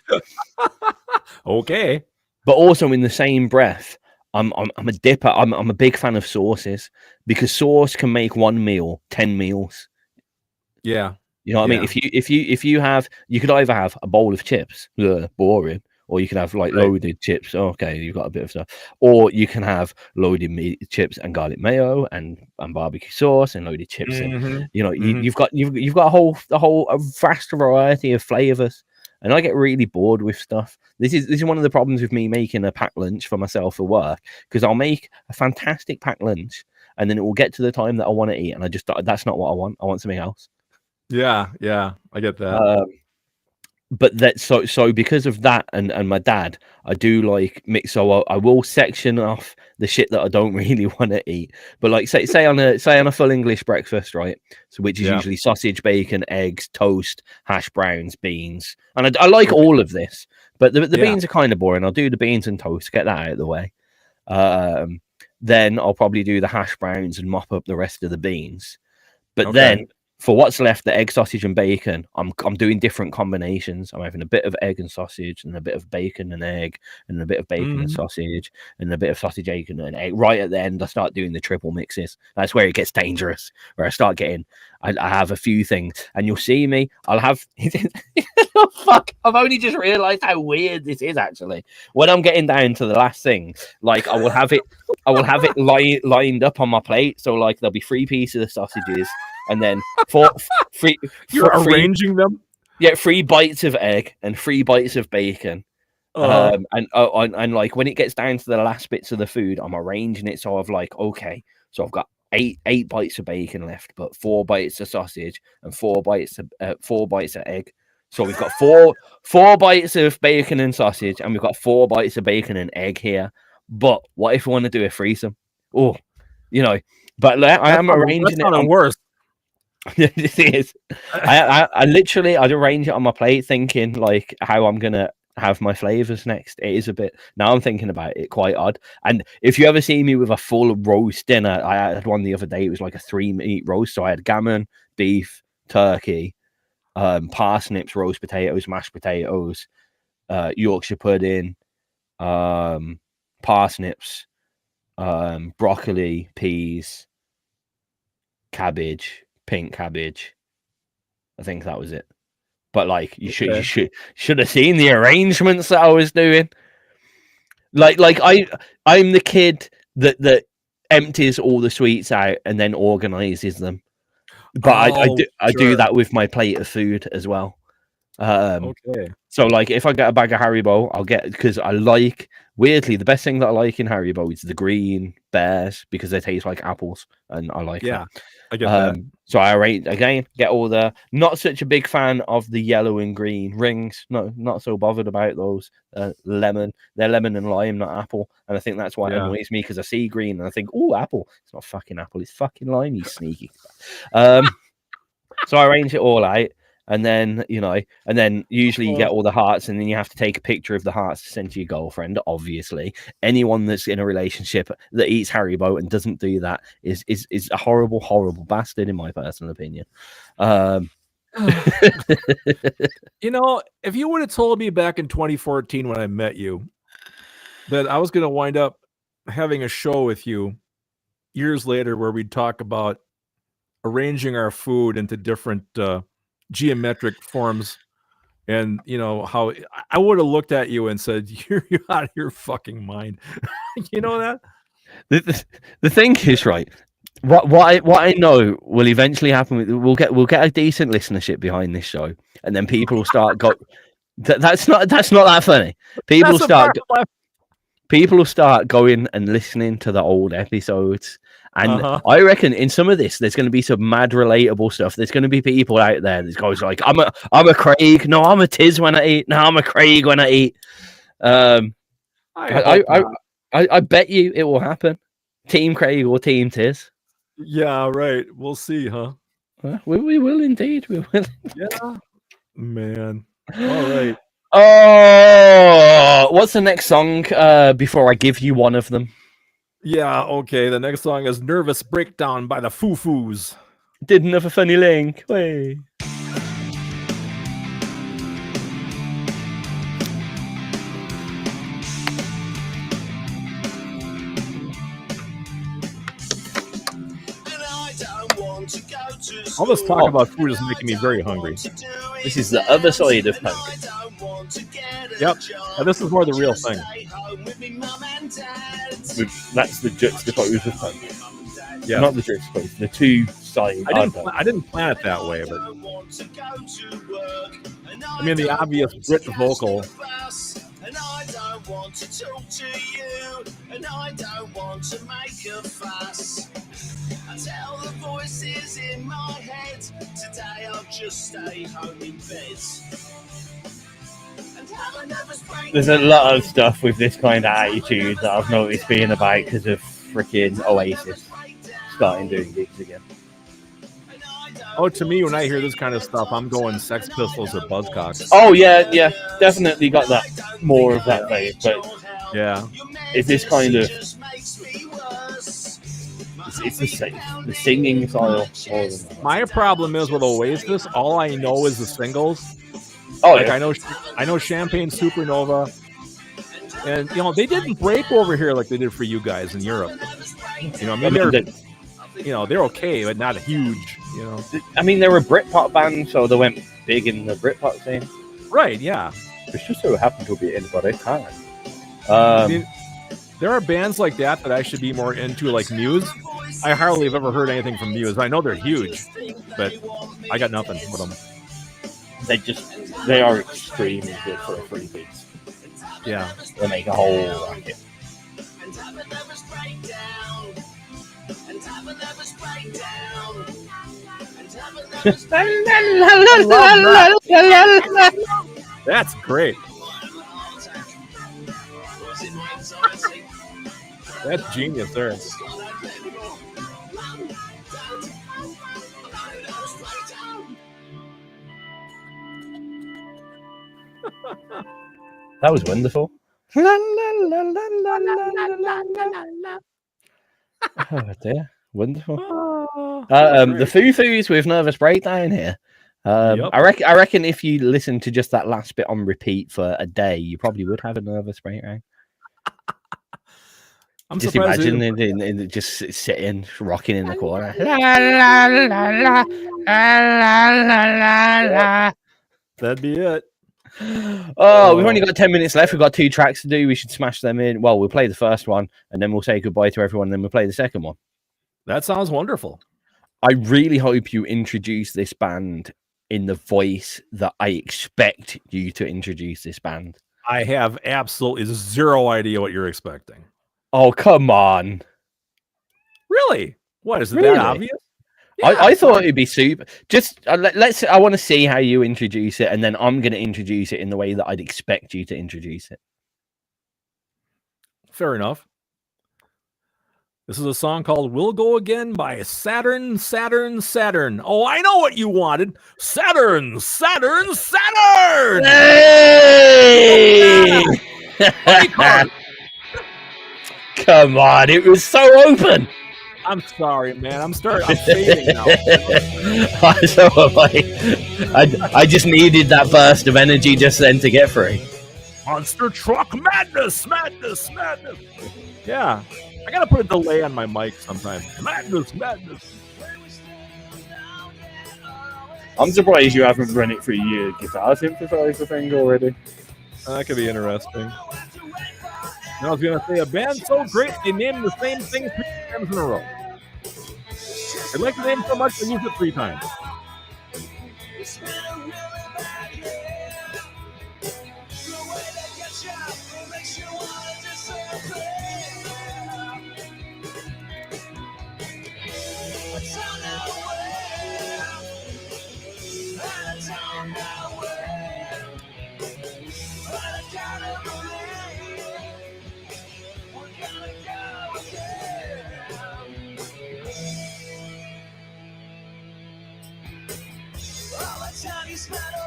Okay. But also in the same breath, I'm a dipper. I'm a big fan of sauces, because sauce can make one meal 10 meals. Yeah. You know what I mean? If you have, you could either have a bowl of chips, boring, or you can have like loaded chips. Okay, you've got a bit of stuff. Or you can have loaded meat chips and garlic mayo and barbecue sauce and loaded chips. And you know, you've got a vast variety of flavors. And I get really bored with stuff. This is one of the problems with me making a packed lunch for myself for work, because I'll make a fantastic packed lunch, and then it will get to the time that I want to eat, and that's not what I want. I want something else. Yeah, I get that. But that so because of that and my dad, I do like mix. So I will section off the shit that I don't really want to eat. But like say on a full English breakfast, right? So which is usually sausage, bacon, eggs, toast, hash browns, beans, and I like all of this. But the beans are kind of boring. I'll do the beans and toast, get that out of the way. Then I'll probably do the hash browns and mop up the rest of the beans. But then, for what's left, the egg, sausage, and bacon, I'm doing different combinations. I'm having a bit of egg and sausage, and a bit of bacon and egg, and a bit of bacon and sausage, and a bit of sausage, bacon, and egg. Right at the end, I start doing the triple mixes. That's where it gets dangerous. Where I start getting, I have a few things, and you'll see me. I'll have. Oh, fuck! I've only just realised how weird this is. Actually, when I'm getting down to the last thing, like I will have it lined up on my plate. So like there'll be 3 pieces of sausages. And then You're arranging them? Yeah, 3 bites of egg and 3 bites of bacon. And like when it gets down to the last bits of the food, I'm arranging it so I've like, okay, so I've got 8 bites of bacon left, but 4 bites of sausage and 4 bites of egg. So we've got four bites of bacon and sausage, and we've got 4 bites of bacon and egg here. But what if we want to do a threesome? Oh, you know, but I am arranging it. Worse. This is. I literally I'd arrange it on my plate, thinking like how I'm gonna have my flavors next. It is a bit. Now I'm thinking about it, quite odd. And if you ever see me with a full roast dinner, I had one the other day. It was like a 3-meat roast. So I had gammon, beef, turkey, parsnips, roast potatoes, mashed potatoes, Yorkshire pudding, parsnips, broccoli, peas, cabbage, pink cabbage. I think that was it. But like you should have seen the arrangements that I was doing. Like I'm the kid that empties all the sweets out and then organizes them. But I do that with my plate of food as well. So like if I get a bag of Haribo, I'll get, because I like, weirdly, the best thing that I like in Haribo is the green bears, because they taste like apples, and I like them. I get that. So I get all the, not such a big fan of the yellow and green rings. No, not so bothered about those. Lemon, they're lemon and lime, not apple. And I think that's why it annoys me, because I see green and I think, oh, apple. It's not fucking apple, it's fucking lime, you sneaky. So I arrange it all out. And then, usually you get all the hearts, and then you have to take a picture of the hearts to send to your girlfriend. Obviously, anyone that's in a relationship that eats Haribo and doesn't do that is a horrible, horrible bastard, in my personal opinion. If you would have told me back in 2014 when I met you that I was going to wind up having a show with you years later where we'd talk about arranging our food into different geometric forms, and how I would have looked at you and said, you're out of your fucking mind. You know that? The thing is, right, what I know will eventually happen, we'll get a decent listenership behind this show, and then people will start that's not that funny. People will start going and listening to the old episodes. And I reckon in some of this, there's going to be some mad relatable stuff. There's going to be people out there that goes like, I'm a Craig. No, I'm a Tizz when I eat. No, I'm a Craig when I eat. I I bet you it will happen. Team Craig or Team Tizz. Yeah, right. We'll see, huh? We will indeed. We will. Yeah, man. All right. Oh, what's the next song? Before I give you one of them. Yeah, okay. The next song is "Nervous Breakdown" by the Foo-Foos. Did another funny link. Way. All this talk about food is making me very hungry. This is the other side of punk. Yep. And this is more the real thing. That's the juxtapose of punk. Yeah. Not the juxtapose. The two sides. I didn't plan it that way, but I mean the obvious Brit vocal. And I don't want to talk to you, and I don't want to make a fuss. I tell the voices in my head, today I'll just stay home in bed. And have a nervous breakdown. There's a lot of stuff with this kind of attitude that I've noticed being about because of freaking Oasis starting doing gigs again. Oh, to me, when I hear this kind of stuff, I'm going Sex Pistols or Buzzcocks. Oh yeah, definitely got that more of that vibe, but yeah, it's this kind of it's the same, the singing style. My problem is with Oasis, all I know is the singles. Oh like yeah. I know Champagne Supernova, and they didn't break over here like they did for you guys in Europe. They're okay, but not huge. I mean, they're a Britpop band, so they went big in the Britpop scene. Right, yeah. It's just so happened to be in by time. I mean, there are bands like that I should be more into, like Muse. I hardly have ever heard anything from Muse. I know they're huge, but I got nothing with them. They are extremely good for a free beats. Yeah. They make a whole racket. That's great. That's genius there. That was wonderful. Oh dear, wonderful. The Foo-Foos with Nervous Breakdown here. Yep. I reckon if you listen to just that last bit on repeat for a day, you probably would have a nervous breakdown. I'm just surprised imagine in just sitting, rocking in the corner. That'd be it. Oh, we've only got 10 minutes left. We've got 2 tracks to do. We should smash them in. Well, we'll play the first one, and then we'll say goodbye to everyone, and then we'll play the second one. That sounds wonderful. I really hope you introduce this band in the voice that I expect you to introduce this band. I have absolutely zero idea what you're expecting. Oh, come on. Really? What, is it Really? that obvious? Yeah, I thought it'd be super. Just I want to see how you introduce it, and then I'm going to introduce it in the way that I'd expect you to introduce it. Fair enough. This is a song called "We'll Go Again" by Saturn. Oh, I know what you wanted. Saturn. Hey! Come on, it was so open. I'm sorry, man. I'm fading now. So am I just needed that burst of energy just then to get through. Monster truck madness. Yeah. I gotta put a delay on my mic sometimes. Madness. I'm surprised you haven't run it through your guitar synthesizer thing already. That could be interesting. I was gonna say, a band so great they named the same thing 3 times in a row. They like the name so much they use it 3 times.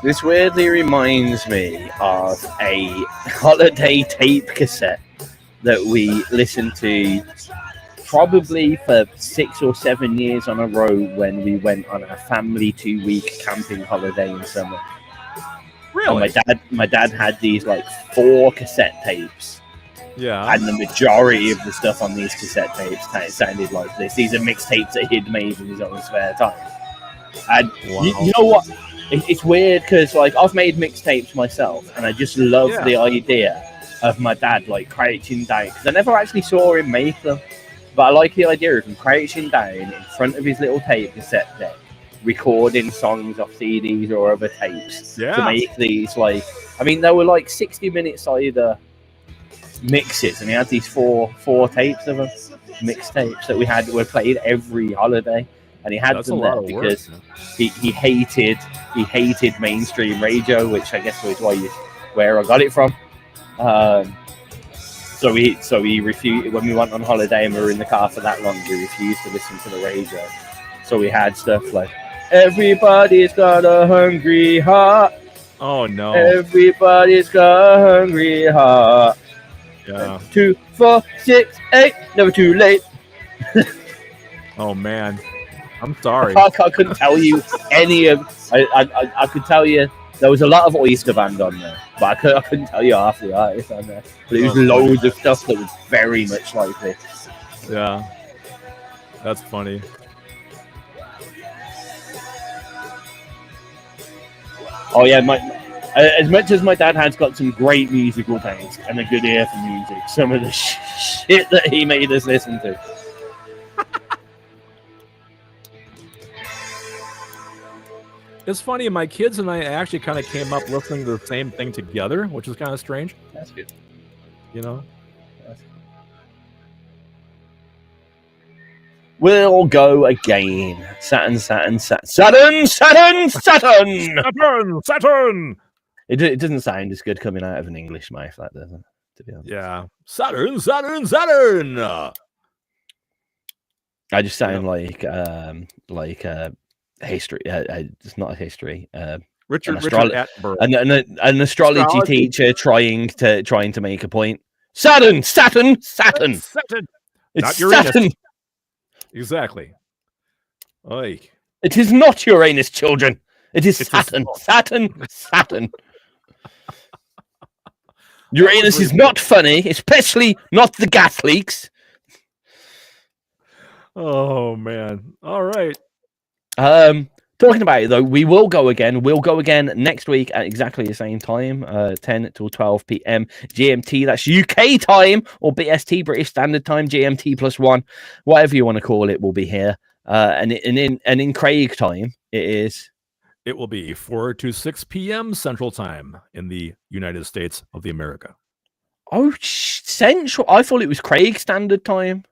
This weirdly reminds me of a holiday tape cassette that we listened to probably for 6 or 7 years on a row when we went on a family 2-week camping holiday in summer. Really? And my dad had these like 4 cassette tapes. Yeah. And the majority of the stuff on these cassette tapes sounded like this. These are mixtapes that he'd made in his own spare time. And you know what? It's weird because like I've made mixtapes myself, and I just love the idea of my dad like crouching down, because I never actually saw him make them, but I like the idea of him crouching down in front of his little tape cassette deck, recording songs off CDs or other tapes to make these like, I mean, they were like 60-minute either mixes, and he had these four tapes of them, mixtapes that we played every holiday. And he had them there because he hated mainstream radio, which I guess was where I got it from. So he refused when we went on holiday and we were in the car for that long. He refused to listen to the radio. So we had stuff like "Everybody's got a hungry heart." Oh no! Everybody's got a hungry heart. Yeah. 2, 4, 6, 8. Never too late. Oh man. I'm sorry. I couldn't tell you any of. I could tell you there was a lot of Oyster Band on there, but I couldn't tell you half the artists on there. But it was loads of stuff that was very much like this. Yeah, that's funny. Oh yeah, as much as my dad has got some great musical taste and a good ear for music, some of the shit that he made us listen to. It's funny, my kids and I actually kind of came up listening to the same thing together, which is kind of strange. That's good. You know? We'll go again. Saturn. It doesn't sound as good coming out of an English mouth, that doesn't, to be honest. Yeah. Saturn. I just sound like history. It's not a history. Richard Attenborough, an astrology teacher trying to make a point. Saturn. It's Not Uranus. Saturn. Exactly. Oy. It is not Uranus, children. It is Saturn. Saturn. Uranus is not funny, especially not the gas leaks. Oh man. All right. Talking about it though, we will go again. We'll go again next week at exactly the same time, 10 till 12 p.m. GMT. That's UK time, or BST, British Standard Time, GMT +1, whatever you want to call it. Will be here. And in Craig time, it will be 4 to 6 p.m. Central Time in the United States of the America. Oh, Central! I thought it was Craig Standard Time.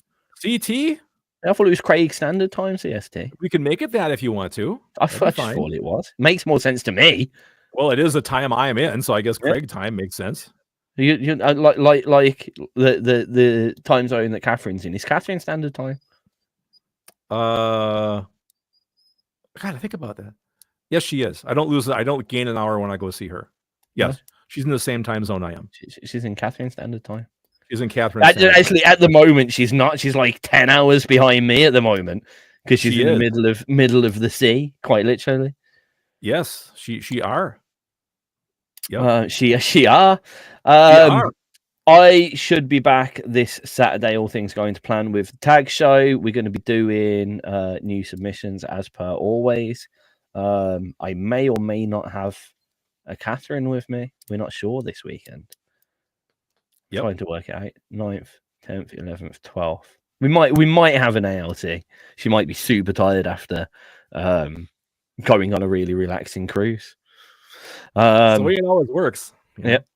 CT. I thought it was Craig Standard Time, CST. We can make it that if you want to. I just thought it was. Makes more sense to me. Well, it is the time I'm in, so I guess Craig time makes sense. You like the time zone that Catherine's in. Is Catherine Standard Time? I gotta think about that. Yes, she is. I don't gain an hour when I go see her. Yes, she's in the same time zone I am. She's in Catherine Standard Time. She's in Catherine. Actually, at the moment, she's not. She's like 10 hours behind me at the moment because she's in the middle of the sea, quite literally. Yes, she are. Yep. She are. I should be back this Saturday, all things going to plan, with the Tag Show. We're going to be doing new submissions as per always. I may or may not have a Catherine with me. We're not sure this weekend. Trying to work it out. 9th, 10th, 11th, 12th. We might have an ALT. She might be super tired after going on a really relaxing cruise. The way it always works. Yep.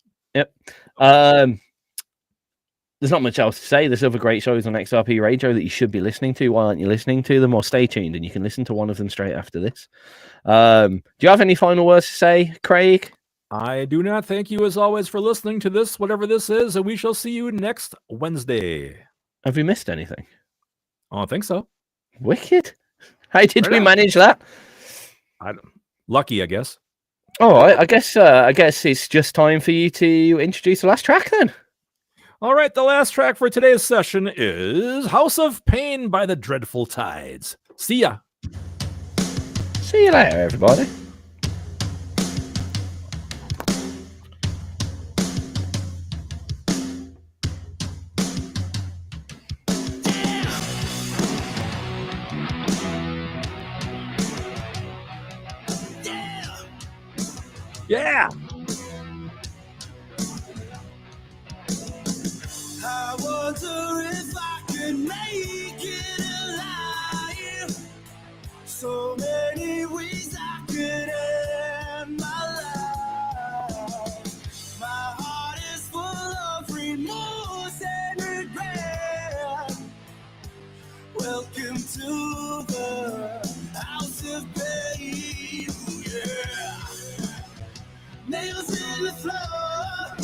There's not much else to say. There's other great shows on XRP Radio that you should be listening to. Why aren't you listening to them? Or stay tuned and you can listen to one of them straight after this. Do you have any final words to say, Craig? I do not. Thank you as always for listening to this, whatever this is, and we shall see you next Wednesday. Have we missed anything? I don't think so. Wicked. How did we manage that? Lucky, I guess. All right, I guess it's just time for you to introduce the last track then. All right, the last track for today's session is House of Pain by the Dreadful Tides. See ya. See you later, everybody. Yeah. I wonder if I could make it alive. So many ways I could end my life. My heart is full of remorse and regret. Welcome to the House of Pain. Yeah. Nails in the floor,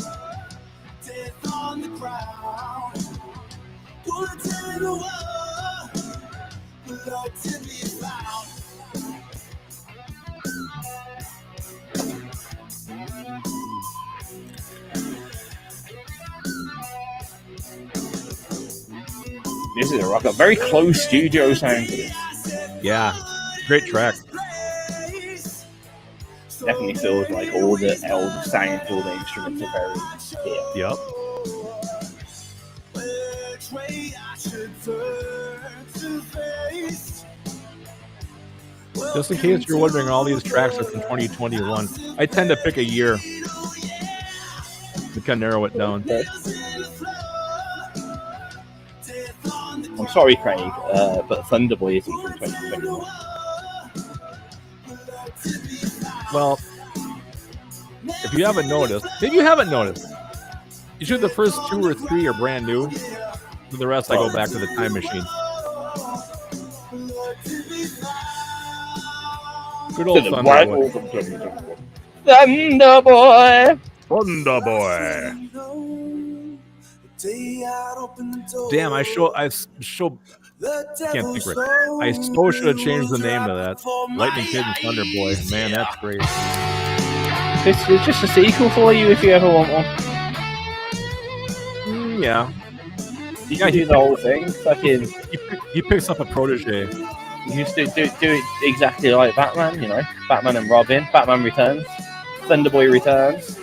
death on the ground, bullets in the wall, blood to be found. This is a rock, a very close studio sound to this. Yeah. Great track. Definitely feels like all the sounds, all the instruments are very here. Yep. Which way I should turn to face. Just in case you're wondering, all these tracks are from 2021. I tend to pick a year to kind of narrow it down. I'm sorry, Craig, but Thunderboy isn't from 2021. Well, if you haven't noticed, usually the first 2 or 3 are brand new. For the rest, I go back to the time machine. Good old Thunderboy. Thunderboy. Thunderboy. Damn, I can't think right. I so should have changed the name to that. Lightning Kid and Thunderboy. Man, that's great. It's just a sequel for you if you ever want one. Yeah. You can do the whole thing. Fucking, he picks up a protege. you used to do it exactly like Batman, you know. Batman and Robin. Batman Returns. Thunderboy Returns.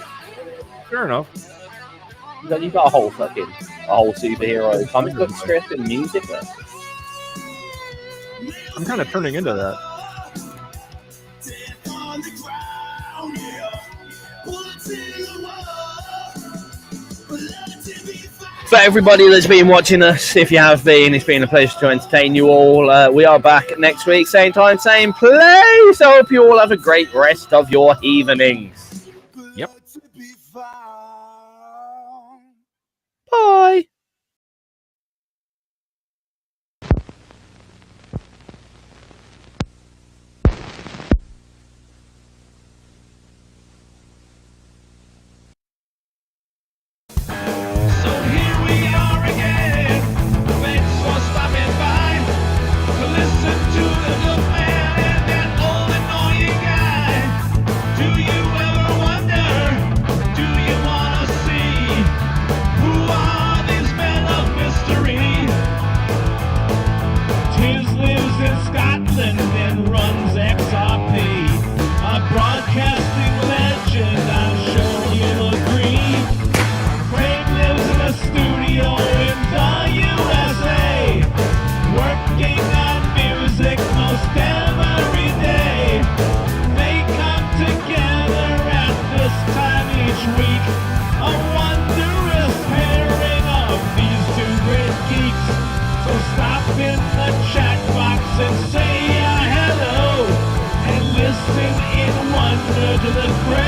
Fair enough. You've got a whole superhero comic book script and music there. I'm kind of turning into that. For everybody that's been watching us, if you have been, it's been a pleasure to entertain you all. We are back next week, same time, same place. I hope you all have a great rest of your evenings. Yep. Bye. Tizz lives in Scotland and runs XRP, a broadcasting legend, I'm sure you'll agree. Craig lives in a studio in the USA, working on music most every day. They come together at this time each week, a wondrous pairing of these two great geeks. So stop in the chat box and say hello, and listen in wonder to the great